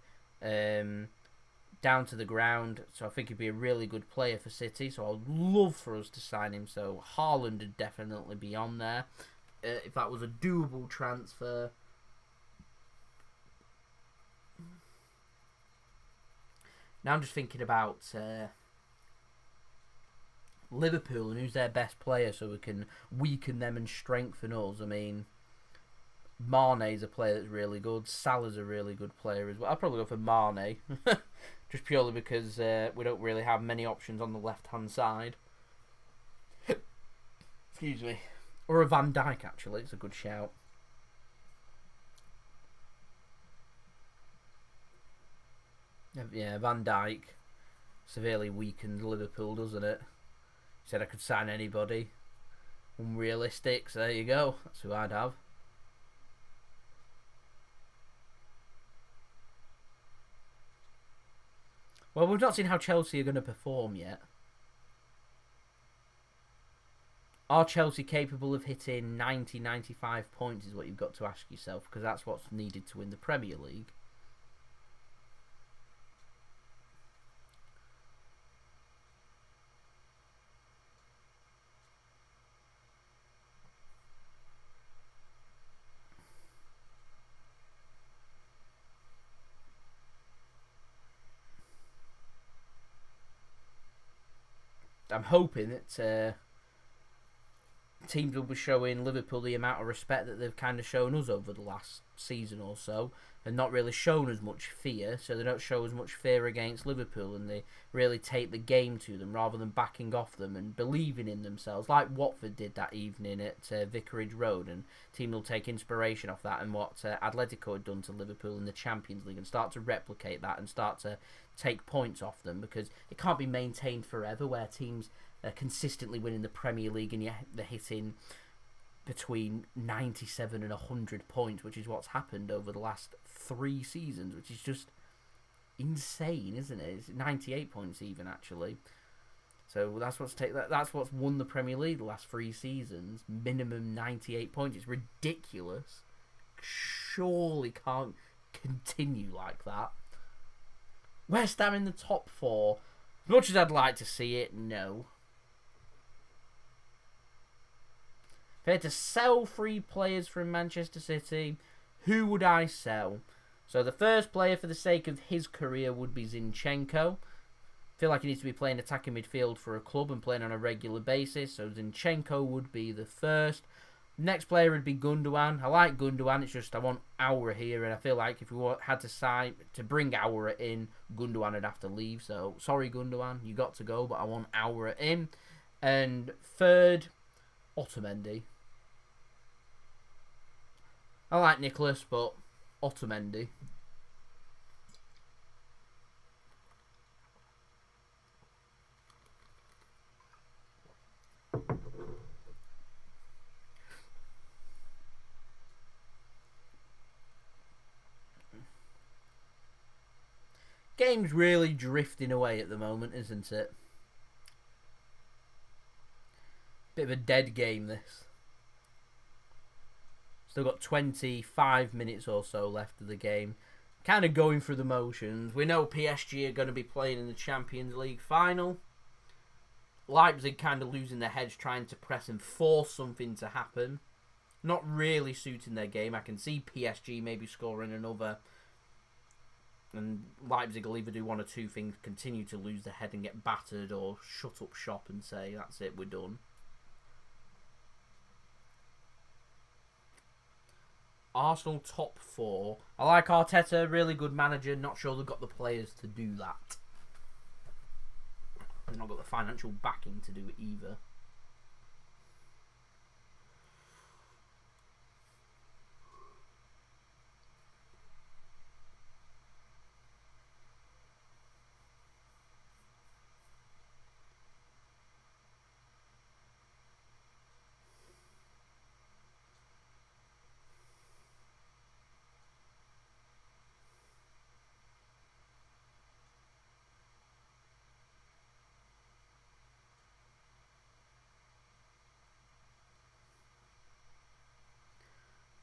Down to the ground, so I think he'd be a really good player for City, so I'd love for us to sign him. So Haaland would definitely be on there if that was a doable transfer. Now I'm just thinking about Liverpool and who's their best player, so we can weaken them and strengthen us. I mean, Mane's a player that's really good. Salah's a really good player as well. I'll probably go for Mane. Just purely because we don't really have many options on the left-hand side. Excuse me. Or a Van Dijk, actually. It's a good shout. Yeah, Van Dijk severely weakened Liverpool, doesn't it? He said I could sign anybody. Unrealistic, so there you go. That's who I'd have. Well, we've not seen how Chelsea are going to perform yet. Are Chelsea capable of hitting 90, 95 points is what you've got to ask yourself, because that's what's needed to win the Premier League. I'm hoping that teams will be showing Liverpool the amount of respect that they've kind of shown us over the last season or so, and not really shown as much fear, so they don't show as much fear against Liverpool, and they really take the game to them rather than backing off them and believing in themselves, like Watford did that evening at Vicarage Road, and team will take inspiration off that and what Atletico had done to Liverpool in the Champions League and start to replicate that and start to take points off them, because it can't be maintained forever where teams are consistently winning the Premier League and yet they're hitting between 97 and 100 points, which is what's happened over the last 3 seasons, which is just insane, isn't it? It's 98 points even, actually. So that's what's won the Premier League the last 3 seasons. Minimum 98 points. It's ridiculous. Surely can't continue like that. West Ham in the top 4. As much as I'd like to see it, no. If I had to sell 3 players from Manchester City, who would I sell? So the first player for the sake of his career would be Zinchenko. I feel like he needs to be playing attacking midfield for a club and playing on a regular basis. So Zinchenko would be the first. Next player would be Gundogan. I like Gundogan. It's just I want Aura here, and I feel like if we had to sign to bring Aura in, Gundogan would have to leave. So sorry, Gundogan, you got to go, but I want Aura in. And third, Otamendi. I like Nicholas, but Otamendi. Game's really drifting away at the moment, isn't it? Bit of a dead game, this. Still got 25 minutes or so left of the game. Kind of going through the motions. We know PSG are going to be playing in the Champions League final. Leipzig kind of losing their heads trying to press and force something to happen. Not really suiting their game. I can see PSG maybe scoring another. And Leipzig will either do one or two things, continue to lose their head and get battered, or shut up shop and say, that's it, we're done. Arsenal top 4. I like Arteta, really good manager. Not sure they've got the players to do that. They've not got the financial backing to do it either.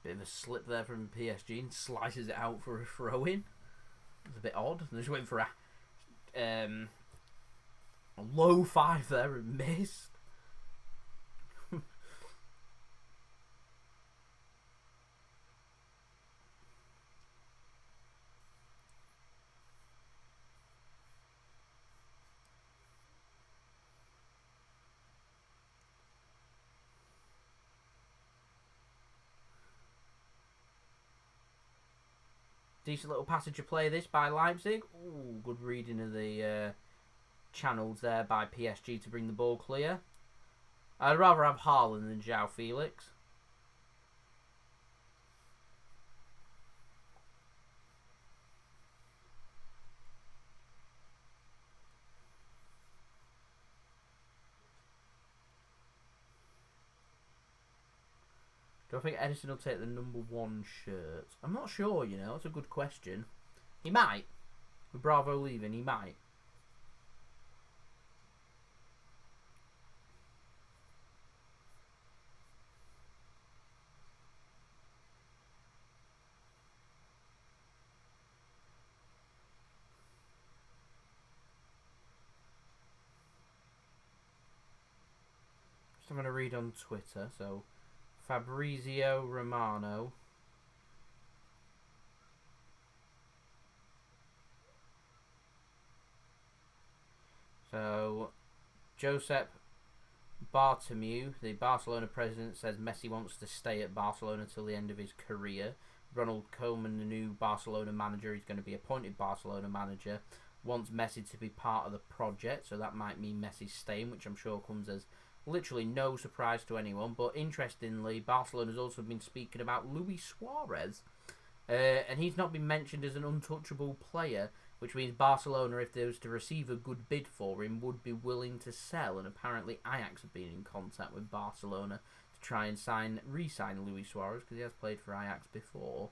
Bit of a slip there from PSG and slices it out for a throw-in. It's a bit odd. They just went for a low 5 there and missed. Decent little passage of play this by Leipzig. Ooh, good reading of the channels there by PSG to bring the ball clear. I'd rather have Haaland than João Felix. Do I think Edison will take the number 1 shirt? I'm not sure, you know. It's a good question. He might. With Bravo leaving, he might. Just I'm going to read on Twitter, so... Fabrizio Romano. So, Josep Bartomeu, the Barcelona president, says Messi wants to stay at Barcelona till the end of his career. Ronald Koeman, the new Barcelona manager, he's going to be appointed Barcelona manager, wants Messi to be part of the project, so that might mean Messi staying, which I'm sure comes as literally no surprise to anyone. But interestingly, Barcelona's also been speaking about Luis Suarez. And he's not been mentioned as an untouchable player, which means Barcelona, if they was to receive a good bid for him, would be willing to sell. And apparently Ajax have been in contact with Barcelona to try and re-sign Luis Suarez, because he has played for Ajax before.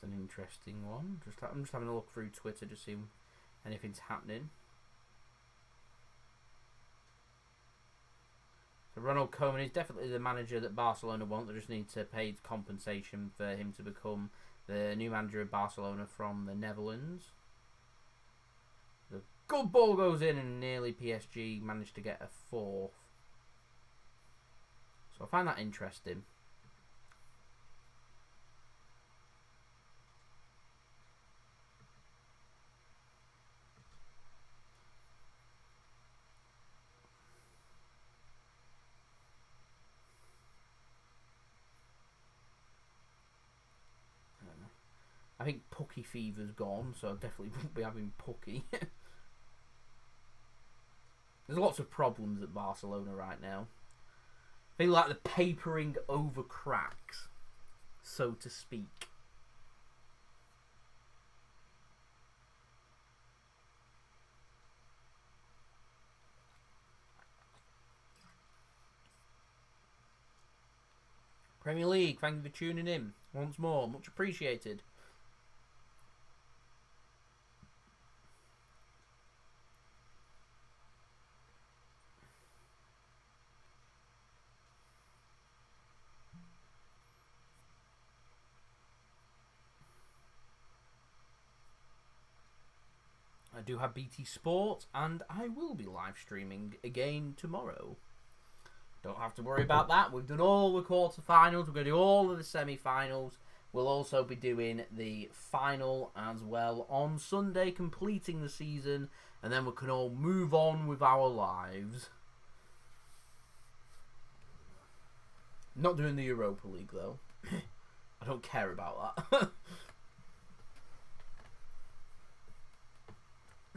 That's an interesting one. I'm just having a look through Twitter to see if anything's happening. So Ronald Koeman is definitely the manager that Barcelona want. They just need to pay compensation for him to become the new manager of Barcelona from the Netherlands. The good ball goes in and nearly PSG managed to get a fourth. So I find that interesting. I think Pucky fever's gone, so I definitely won't be having Pucky. There's lots of problems at Barcelona right now. I feel like the papering over cracks, so to speak. Premier League, thank you for tuning in once more. Much appreciated. I do have BT Sport, and I will be live streaming again tomorrow. Don't have to worry about that. We've done all the quarterfinals. We're going to do all of the semi-finals. We'll also be doing the final as well on Sunday, completing the season, and then we can all move on with our lives. Not doing the Europa League, though. I don't care about that.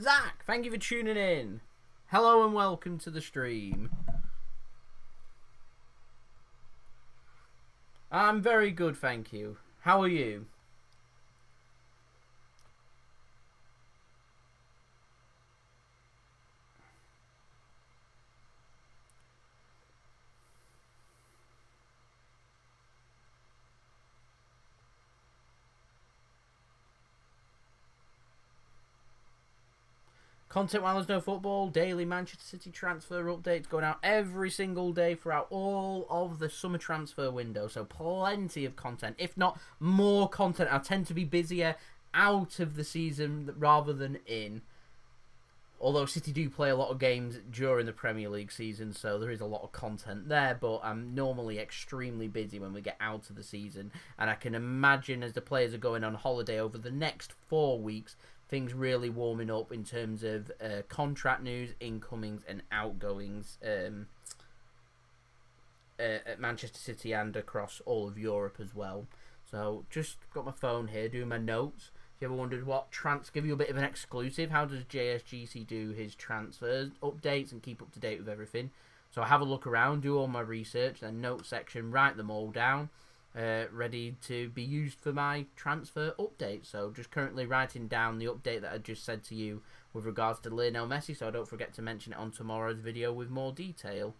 Zach, thank you for tuning in. Hello and welcome to the stream. I'm very good, thank you. How are you? Content while there's no football, daily Manchester City transfer updates going out every single day throughout all of the summer transfer window. So plenty of content, if not more content. I tend to be busier out of the season rather than in. Although City do play a lot of games during the Premier League season, so there is a lot of content there, but I'm normally extremely busy when we get out of the season. And I can imagine as the players are going on holiday over the next 4 weeks, things really warming up in terms of contract news, incomings and outgoings at Manchester City and across all of Europe as well. So just got my phone here doing my notes. If you ever wondered what give you a bit of an exclusive, how does JSGC do his transfers, updates and keep up to date with everything? So I have a look around, do all my research, then note section, write them all down. Ready to be used for my transfer update. So just currently writing down the update that I just said to you with regards to Lionel Messi, so I don't forget to mention it on tomorrow's video with more detail.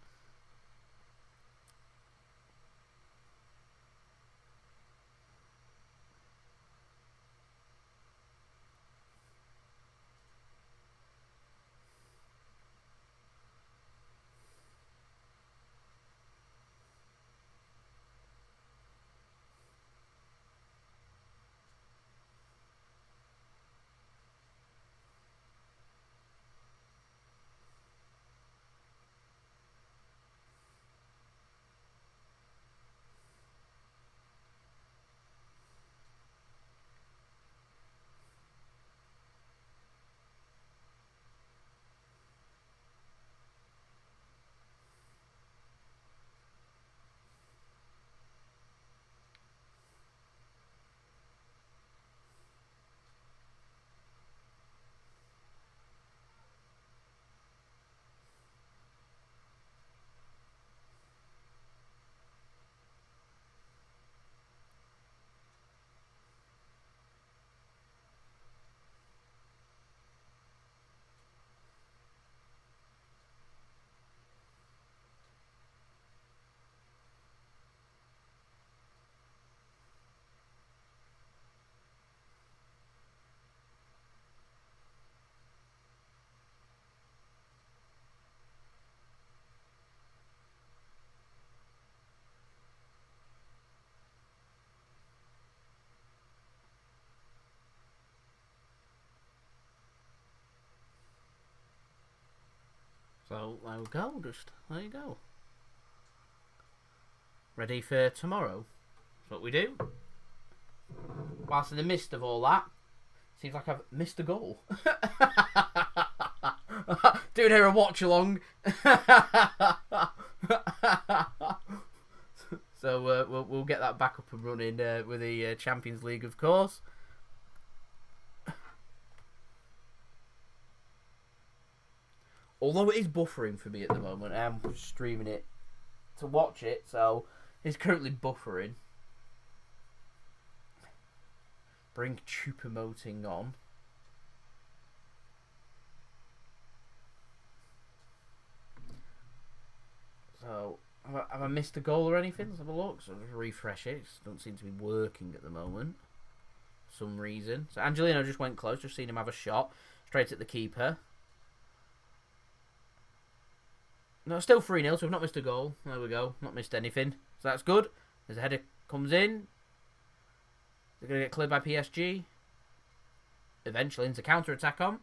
So there we go. Just there you go. Ready for tomorrow. That's what we do. Whilst in the midst of all that, seems like I've missed a goal. Doing here a watch along. So we'll get that back up and running with the Champions League, of course. Although it is buffering for me at the moment, I'm streaming it to watch it, so it's currently buffering. Bring Choupo-Moting on. So, have I missed a goal or anything? Let's have a look. So, just refresh it. It don't seem to be working at the moment. For some reason. So, Angelino just went close. Just seen him have a shot. Straight at the keeper. No, still 3-0, so we've not missed a goal. There we go. Not missed anything. So, that's good. As a header comes in. They're going to get cleared by PSG. Eventually into counter-attack on.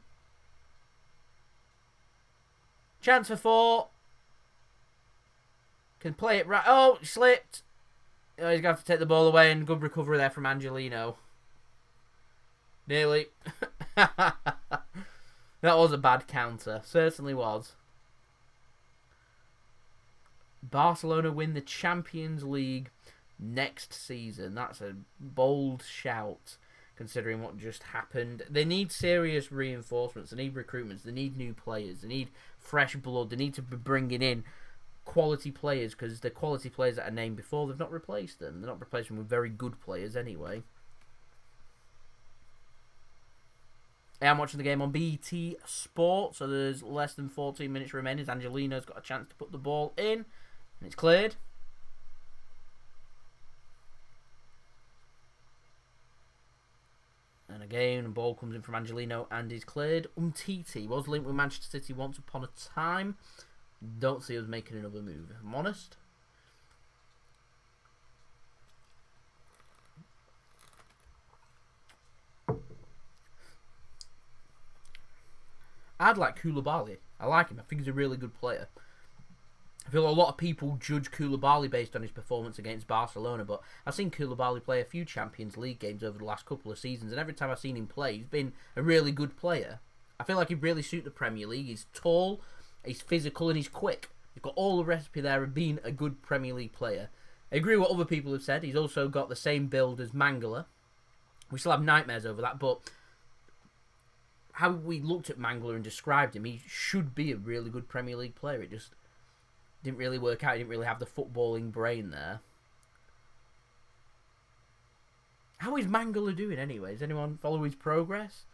Chance for 4. Can play it right. Oh, slipped. Oh, he's going to have to take the ball away, and good recovery there from Angelino. Nearly. That was a bad counter. Certainly was. Barcelona win the Champions League next season. That's a bold shout, considering what just happened. They need serious reinforcements. They need recruitments. They need new players. They need fresh blood. They need to be bringing in quality players, because the quality players that I named before, they've not replaced them. They're not replaced them with very good players anyway. I am watching the game on BT Sport, so there's less than 14 minutes remaining. Angelino's got a chance to put the ball in, and it's cleared. And again, the ball comes in from Angelino and is cleared. Umtiti was linked with Manchester City once upon a time. Don't see us making another move, if I'm honest. I'd like Koulibaly. I like him. I think he's a really good player. I feel a lot of people judge Koulibaly based on his performance against Barcelona, but I've seen Koulibaly play a few Champions League games over the last couple of seasons, and every time I've seen him play, he's been a really good player. I feel like he'd really suit the Premier League. He's tall, he's physical, and he's quick. He's got all the recipe there of being a good Premier League player. I agree with what other people have said. He's also got the same build as Mangala. We still have nightmares over that, but how we looked at Mangala and described him, he should be a really good Premier League player. It just didn't really work out. He didn't really have the footballing brain there. How is Mangala doing anyway? Does anyone follow his progress?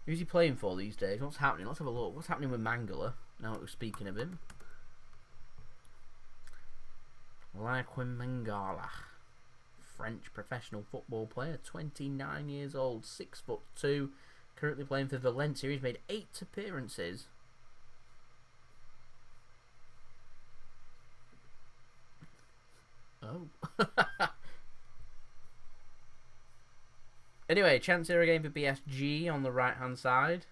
Who's he playing for these days? What's happening? Let's have a look. What's happening with Mangala, now that we're speaking of him? Laimer Mangala. French professional football player, 29 years old, 6'2", currently playing for Valencia. He's made 8 appearances. Oh. Anyway, chance here again for PSG on the right hand side.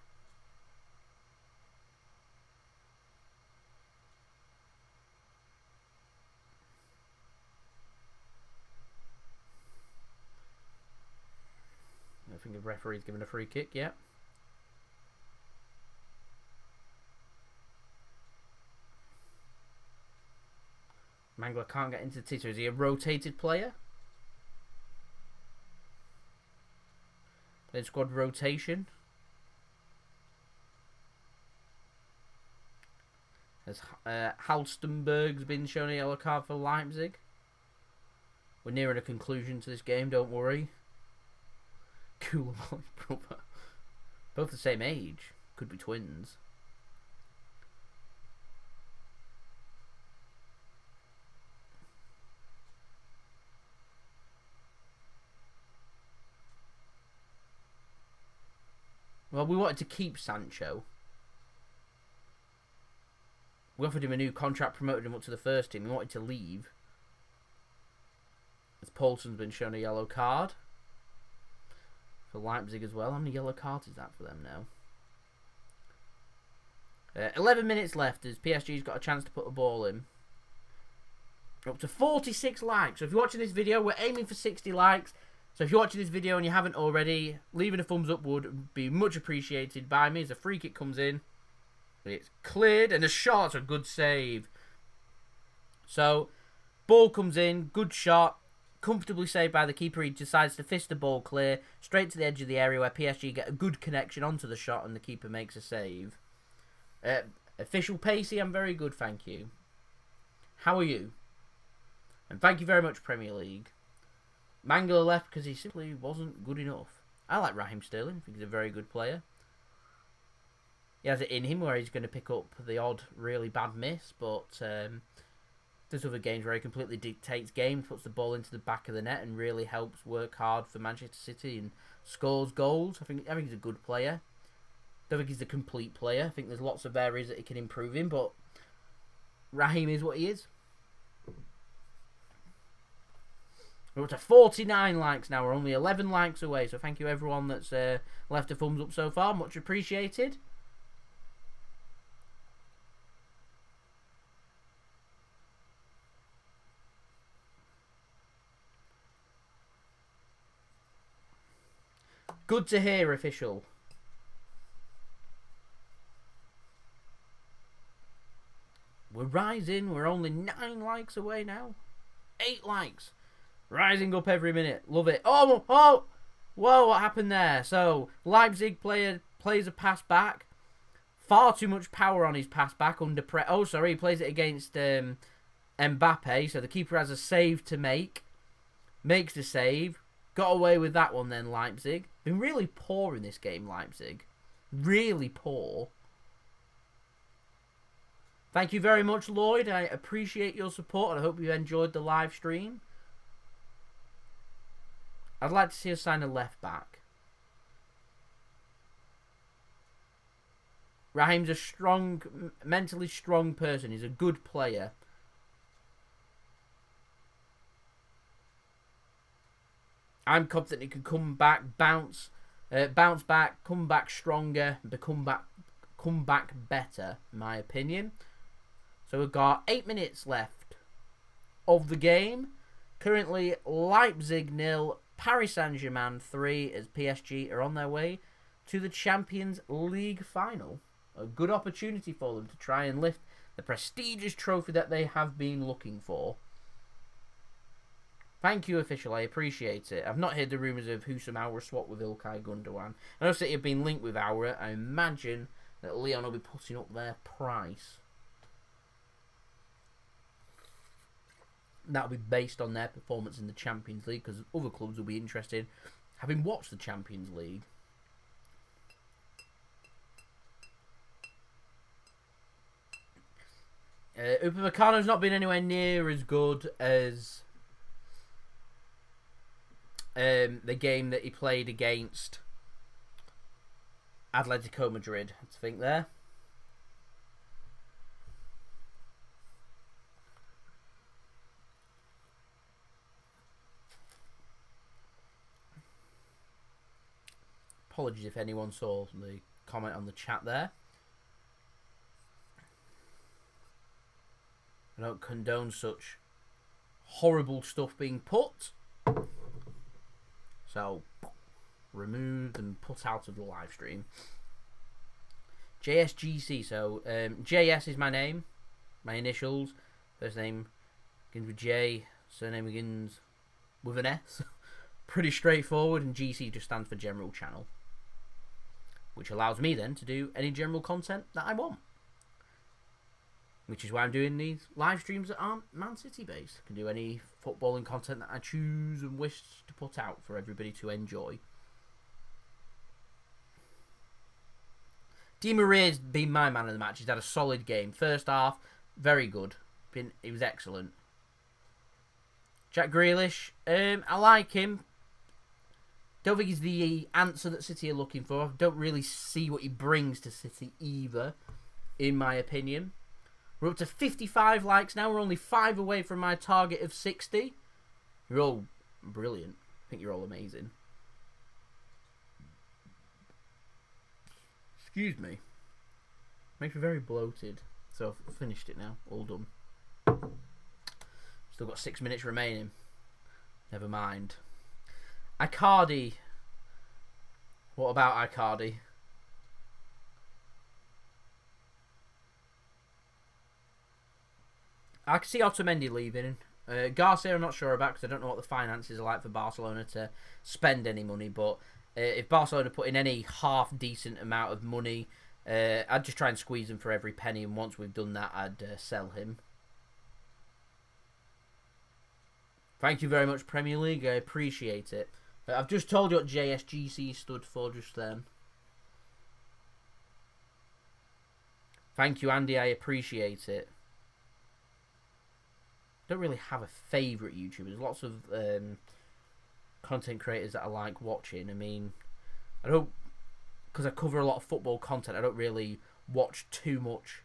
I think the referee's given a free kick, yeah. Mangala can't get into Tito. Is he a rotated player? Playing squad rotation. As Halstenberg's been shown a yellow card for Leipzig. We're nearing a conclusion to this game, don't worry. Koulibaly, brother. Both the same age. Could be twins. Well, we wanted to keep Sancho. We offered him a new contract, promoted him up to the first team. He wanted to leave. As Poulsen's been shown a yellow card. For Leipzig as well. How many yellow cards is that for them now? 11 minutes left as PSG's got a chance to put the ball in. Up to 46 likes. So if you're watching this video, we're aiming for 60 likes. So if you're watching this video and you haven't already, leaving a thumbs up would be much appreciated by me as a free kick comes in. It's cleared and a shot, a good save. So, ball comes in, good shot, comfortably saved by the keeper. He decides to fist the ball clear, straight to the edge of the area where PSG get a good connection onto the shot and the keeper makes a save. Official Pacey, I'm very good, thank you. How are you? And thank you very much, Premier League. Mangala left because he simply wasn't good enough. I like Raheem Sterling. I think he's a very good player. He has it in him where he's going to pick up the odd really bad miss, but there's other games where he completely dictates games, puts the ball into the back of the net and really helps work hard for Manchester City and scores goals. I think he's a good player. Don't think he's a complete player. I think there's lots of areas that he can improve in, but Raheem is what he is. We're up to 49 likes now. We're only 11 likes away. So thank you everyone that's left a thumbs up so far. Much appreciated. Good to hear, official. We're rising. We're only 9 likes away now. 8 likes. Rising up every minute. Love it. Oh! Whoa, what happened there? So, Leipzig player plays a pass back. Far too much power on his pass back under pressure. Oh, sorry, he plays it against Mbappé. So, the keeper has a save to make. Makes the save. Got away with that one then, Leipzig. Been really poor in this game, Leipzig. Really poor. Thank you very much, Lloyd. I appreciate your support and I hope you enjoyed the live stream. I'd like to see us sign a left back. Raheem's a strong, mentally strong person. He's a good player. I'm confident he can come back, bounce back, come back stronger, and come back better, in my opinion. So we've got 8 minutes left of the game. Currently, Leipzig 0, Paris Saint-Germain 3 as PSG are on their way to the Champions League final. A good opportunity for them to try and lift the prestigious trophy that they have been looking for. Thank you, official. I appreciate it. I've not heard the rumours of Husam Aura swap with Ilkay Gundogan. I know City have been linked with Aura. I imagine that Leon will be putting up their price. That'll be based on their performance in the Champions League, because other clubs will be interested, having watched the Champions League. Upamecano's not been anywhere near as good as the game that he played against Atletico Madrid, I think there. Apologies if anyone saw the comment on the chat there. I don't condone such horrible stuff being put. So, removed and put out of the live stream. JSGC. So, JS is my name. My initials. First name begins with J. Surname begins with an S. Pretty straightforward. And GC just stands for General Channel. Which allows me then to do any general content that I want. Which is why I'm doing these live streams that aren't Man City based. I can do any footballing content that I choose and wish to put out for everybody to enjoy. Di Maria's been my man of the match. He's had a solid game. First half, very good. He was excellent. Jack Grealish, I like him. Don't think he's the answer that City are looking for. I don't really see what he brings to City either, in my opinion. We're up to 55 likes now. We're only 5 away from my target of 60. You're all brilliant. I think you're all amazing. Excuse me. Makes me very bloated. So I've finished it now. All done. Still got 6 minutes remaining. Never mind. Icardi. What about Icardi? I can see Otamendi leaving. Garcia I'm not sure about because I don't know what the finances are like for Barcelona to spend any money. But if Barcelona put in any half-decent amount of money, I'd just try and squeeze him for every penny. And once we've done that, I'd sell him. Thank you very much, Premier League. I appreciate it. I've just told you what JSGC stood for just then. Thank you, Andy. I appreciate it. Don't really have a favourite YouTuber. There's lots of content creators that I like watching. I mean, I don't, because I cover a lot of football content, I don't really watch too much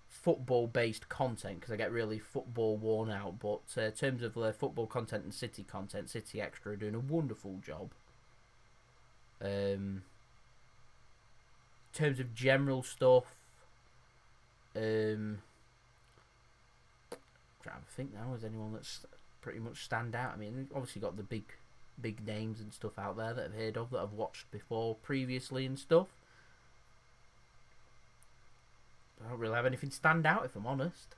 football-based content because I get really football worn out. But in terms of football content and City content, City Extra are doing a wonderful job. In terms of general stuff, trying to think now, is anyone that's pretty much stand out? I mean, we've obviously got the big names and stuff out there that I've heard of, that I've watched before previously and stuff. I don't really have anything stand out, if I'm honest.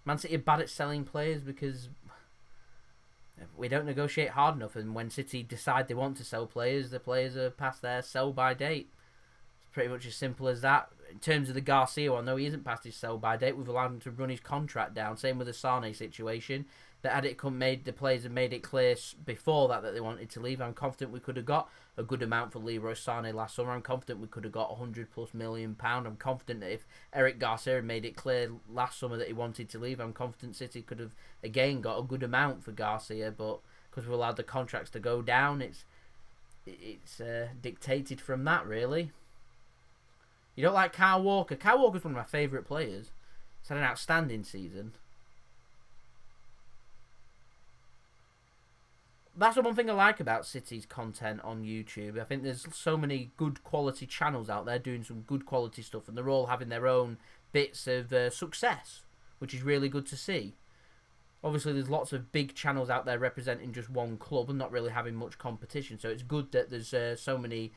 Man City are bad at selling players because we don't negotiate hard enough, and when City decide they want to sell players, the players are past their sell-by date. It's pretty much as simple as that. In terms of the Garcia one, no, he isn't past his sell-by date. We've allowed him to run his contract down. Same with the Sane situation. The players have made it clear before that they wanted to leave. I'm confident we could have got a good amount for Leroy Sane last summer. I'm confident we could have got £100+ million. I'm confident that if Eric Garcia had made it clear last summer that he wanted to leave, I'm confident City could have again got a good amount for Garcia. But because we allowed the contracts to go down, it's dictated from that, really. You don't like Kyle Walker? Kyle Walker's one of my favourite players. He's had an outstanding season. That's the one thing I like about City's content on YouTube. I think there's so many good quality channels out there doing some good quality stuff, and they're all having their own bits of success, which is really good to see. Obviously, there's lots of big channels out there representing just one club and not really having much competition, so it's good that there's so many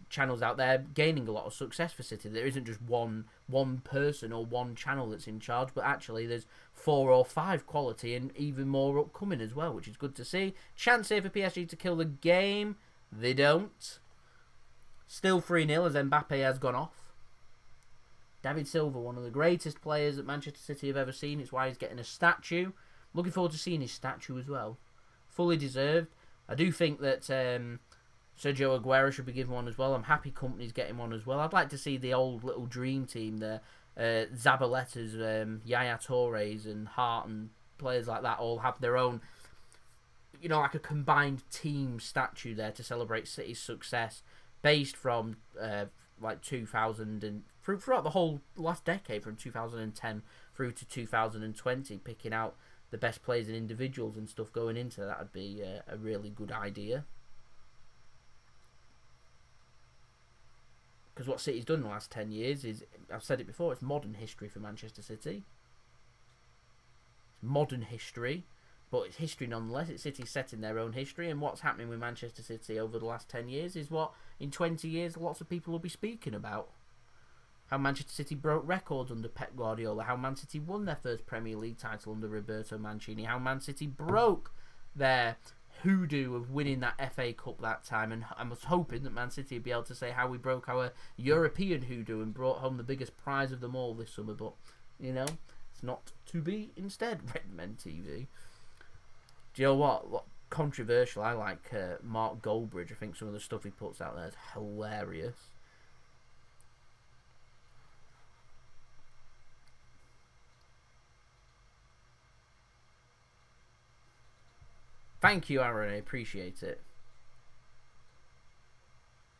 channels out there gaining a lot of success for City. There isn't just one person or one channel that's in charge, but actually there's 4 or 5 quality and even more upcoming as well, which is good to see. Chance here for PSG to kill the game. They don't. Still 3-0 as Mbappé has gone off. David Silva, one of the greatest players that Manchester City have ever seen. It's why he's getting a statue. Looking forward to seeing his statue as well. Fully deserved. I do think that Sergio Aguero should be given one as well. I'm happy Company's getting one as well. I'd like to see the old little dream team there. Zabaletta's, Yaya Torres and Hart and players like that all have their own, like a combined team statue there to celebrate City's success based from 2000 and throughout the whole last decade, from 2010 through to 2020, picking out the best players and individuals and stuff going into that would be a really good idea. Because what City's done in the last 10 years is, I've said it before, it's modern history for Manchester City. It's modern history, but it's history nonetheless. It's City setting their own history, and what's happening with Manchester City over the last 10 years is what, in 20 years, lots of people will be speaking about. How Manchester City broke records under Pep Guardiola, how Man City won their first Premier League title under Roberto Mancini, how Man City broke their hoodoo of winning that FA Cup that time, and I was hoping that Man City would be able to say how we broke our European hoodoo and brought home the biggest prize of them all this summer, but it's not to be. Instead, Redmen TV. Do you know what controversial? I like Mark Goldbridge. I think some of the stuff he puts out there is hilarious. Thank you, Aaron. I appreciate it.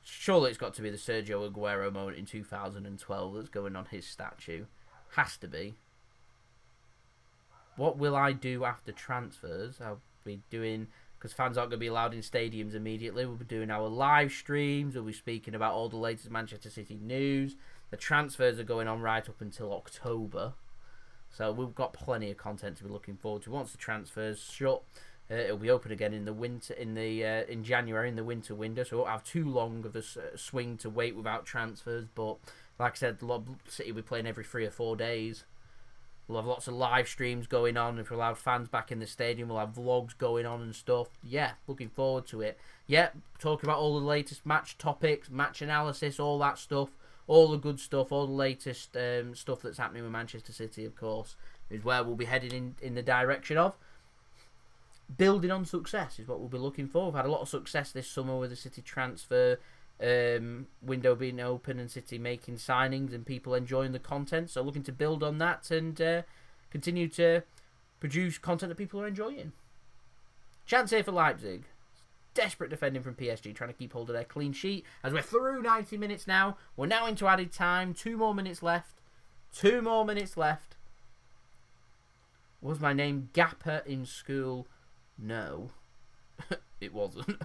Surely it's got to be the Sergio Aguero moment in 2012 that's going on his statue. Has to be. what will I do after transfers? I'll be doing, because fans aren't going to be allowed in stadiums immediately, we'll be doing our live streams, we'll be speaking about all the latest Manchester City news. The transfers are going on right up until October, so we've got plenty of content to be looking forward to. Once the transfers shut, it'll be open again in the winter, in January, in the winter window, so we won't have too long of a swing to wait without transfers. But like I said, City will be playing every 3 or 4 days. We'll have lots of live streams going on. If we're allowed fans back in the stadium, we'll have vlogs going on and stuff. Yeah, looking forward to it. Yeah, talking about all the latest match topics, match analysis, all that stuff. All the good stuff, all the latest stuff that's happening with Manchester City, of course, is where we'll be heading in the direction of. Building on success is what we'll be looking for. We've had a lot of success this summer with the City transfer window being open and City making signings and people enjoying the content. So looking to build on that and continue to produce content that people are enjoying. Chance here for Leipzig. Desperate defending from PSG, trying to keep hold of their clean sheet. As we're through 90 minutes now, we're now into added time. 2 more minutes left. 2 more minutes left. Was my name Gapper in school? No. It wasn't.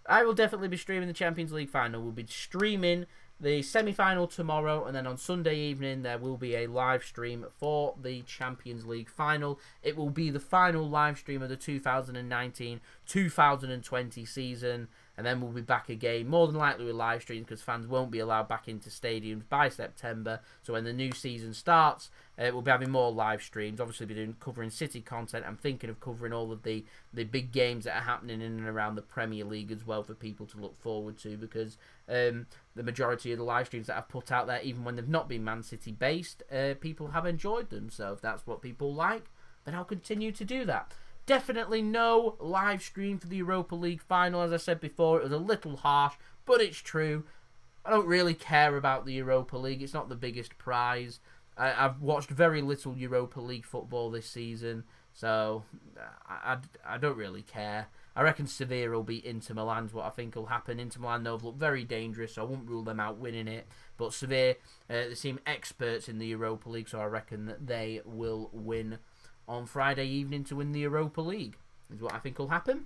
I will definitely be streaming the Champions League final. We'll be streaming the semi-final tomorrow, and then on Sunday evening there will be a live stream for the Champions League final. It will be the final live stream of the 2019-2020 season, and then we'll be back again, more than likely with live streams, because fans won't be allowed back into stadiums by September. So when the new season starts, we'll be having more live streams. Obviously, be covering City content. I'm thinking of covering all of the big games that are happening in and around the Premier League as well for people to look forward to, because the majority of the live streams that I've put out there, even when they've not been Man City based, people have enjoyed them. So if that's what people like, then I'll continue to do that. Definitely no live stream for the Europa League final. As I said before, it was a little harsh, but it's true. I don't really care about the Europa League. It's not the biggest prize. I've watched very little Europa League football this season, so I don't really care. I reckon Sevilla will beat Inter Milan's what I think will happen. Inter Milan, though, look very dangerous, so I won't rule them out winning it. But Sevilla, they seem experts in the Europa League, so I reckon that they will win on Friday evening to win the Europa League, is what I think will happen.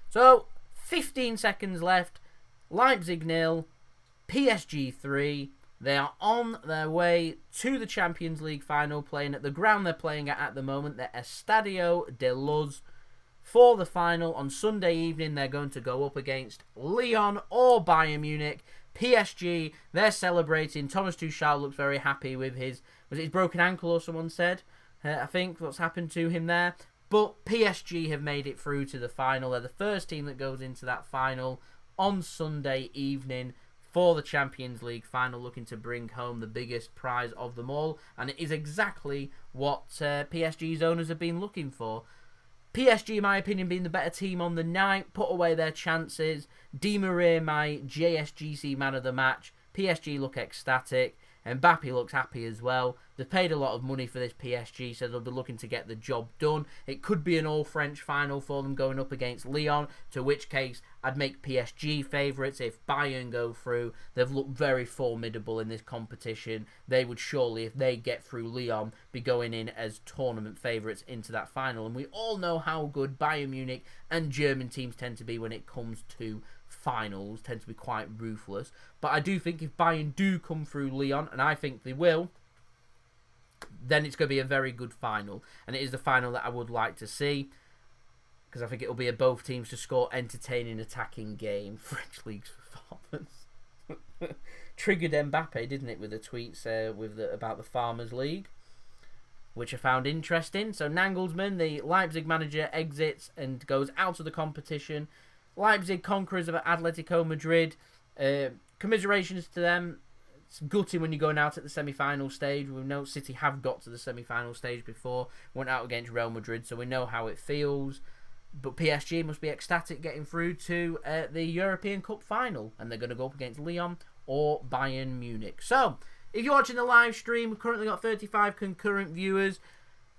So, 15 seconds left. Leipzig 0, PSG 3. They are on their way to the Champions League final, playing at the ground they're playing at the moment, the Estadio Da Luz. For the final on Sunday evening, they're going to go up against Lyon or Bayern Munich. PSG, they're celebrating. Thomas Tuchel looks very happy with his broken ankle, or someone said. I think what's happened to him there. But PSG have made it through to the final. They're the first team that goes into that final on Sunday evening for the Champions League final, looking to bring home the biggest prize of them all. And it is exactly what PSG's owners have been looking for. PSG, in my opinion, being the better team on the night, put away their chances. Di Maria, my JSGC man of the match. PSG look ecstatic. Mbappé looks happy as well. They've paid a lot of money for this PSG, so they'll be looking to get the job done. It could be an all-French final for them going up against Lyon, to which case I'd make PSG favourites. If Bayern go through, they've looked very formidable in this competition. They would surely, if they get through Lyon, be going in as tournament favourites into that final. And we all know how good Bayern Munich and German teams tend to be when it comes to finals, tend to be quite ruthless. But I do think if Bayern do come through Lyon, and I think they will, then it's going to be a very good final. And it is the final that I would like to see, because I think it will be a both teams to score entertaining attacking game. French League's performance triggered Mbappé, didn't it, with the tweets about the Farmers League, which I found interesting. So Nagelsmann, the Leipzig manager, exits and goes out of the competition. Leipzig, conquerors of Atletico Madrid. Commiserations to them. It's gutting when you're going out at the semi-final stage. We know City have got to the semi-final stage before. Went out against Real Madrid, so we know how it feels. But PSG must be ecstatic getting through to the European Cup final. And they're going to go up against Lyon or Bayern Munich. So, if you're watching the live stream, we've currently got 35 concurrent viewers.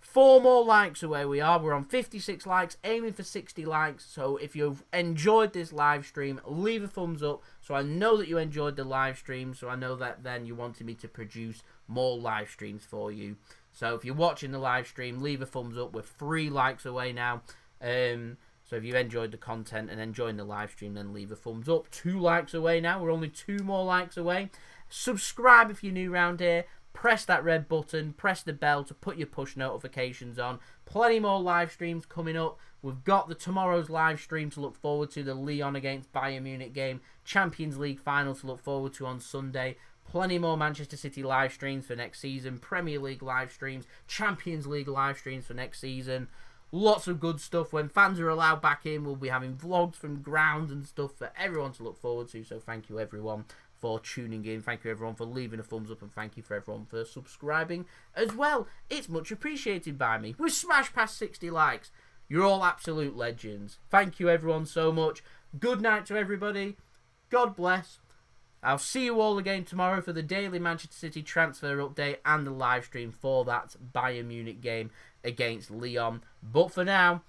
4 more likes away we are. We're on 56 likes, aiming for 60 likes. So if you've enjoyed this live stream, leave a thumbs up so I know that you enjoyed the live stream. So I know that then you wanted me to produce more live streams for you. So if you're watching the live stream, leave a thumbs up. We're 3 likes away now. So if you enjoyed the content and enjoying the live stream, then leave a thumbs up. 2 likes away now. We're only 2 more likes away. Subscribe if you're new around here. Press that red button, press the bell to put your push notifications on. Plenty more live streams coming up. We've got the tomorrow's live stream to look forward to, the Lyon against Bayern Munich game, Champions League final to look forward to on Sunday. Plenty more Manchester City live streams for next season, Premier League live streams, Champions League live streams for next season. Lots of good stuff. When fans are allowed back in, we'll be having vlogs from ground and stuff for everyone to look forward to. So thank you everyone for tuning in. Thank you everyone for leaving a thumbs up, and thank you for everyone for subscribing as well. It's much appreciated by me. We've smashed past 60 likes. You're all absolute legends. Thank you everyone so much. Good night to everybody. God bless. I'll see you all again tomorrow for the daily Manchester City transfer update and the live stream for that Bayern Munich game against Lyon. But for now,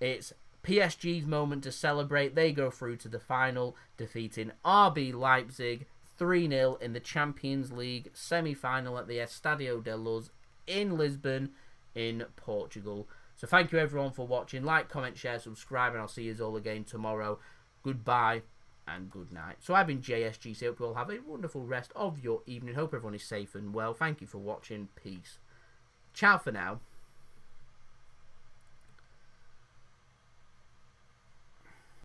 it's PSG's moment to celebrate. They go through to the final, defeating RB Leipzig 3-0 in the Champions League semi-final at the Estadio Da Luz in Lisbon in Portugal. So thank you everyone for watching. Like, comment, share, subscribe, and I'll see you all again tomorrow. Goodbye and good night. So I've been JSGC. Hope you all have a wonderful rest of your evening. Hope everyone is safe and well. Thank you for watching. Peace. Ciao for now.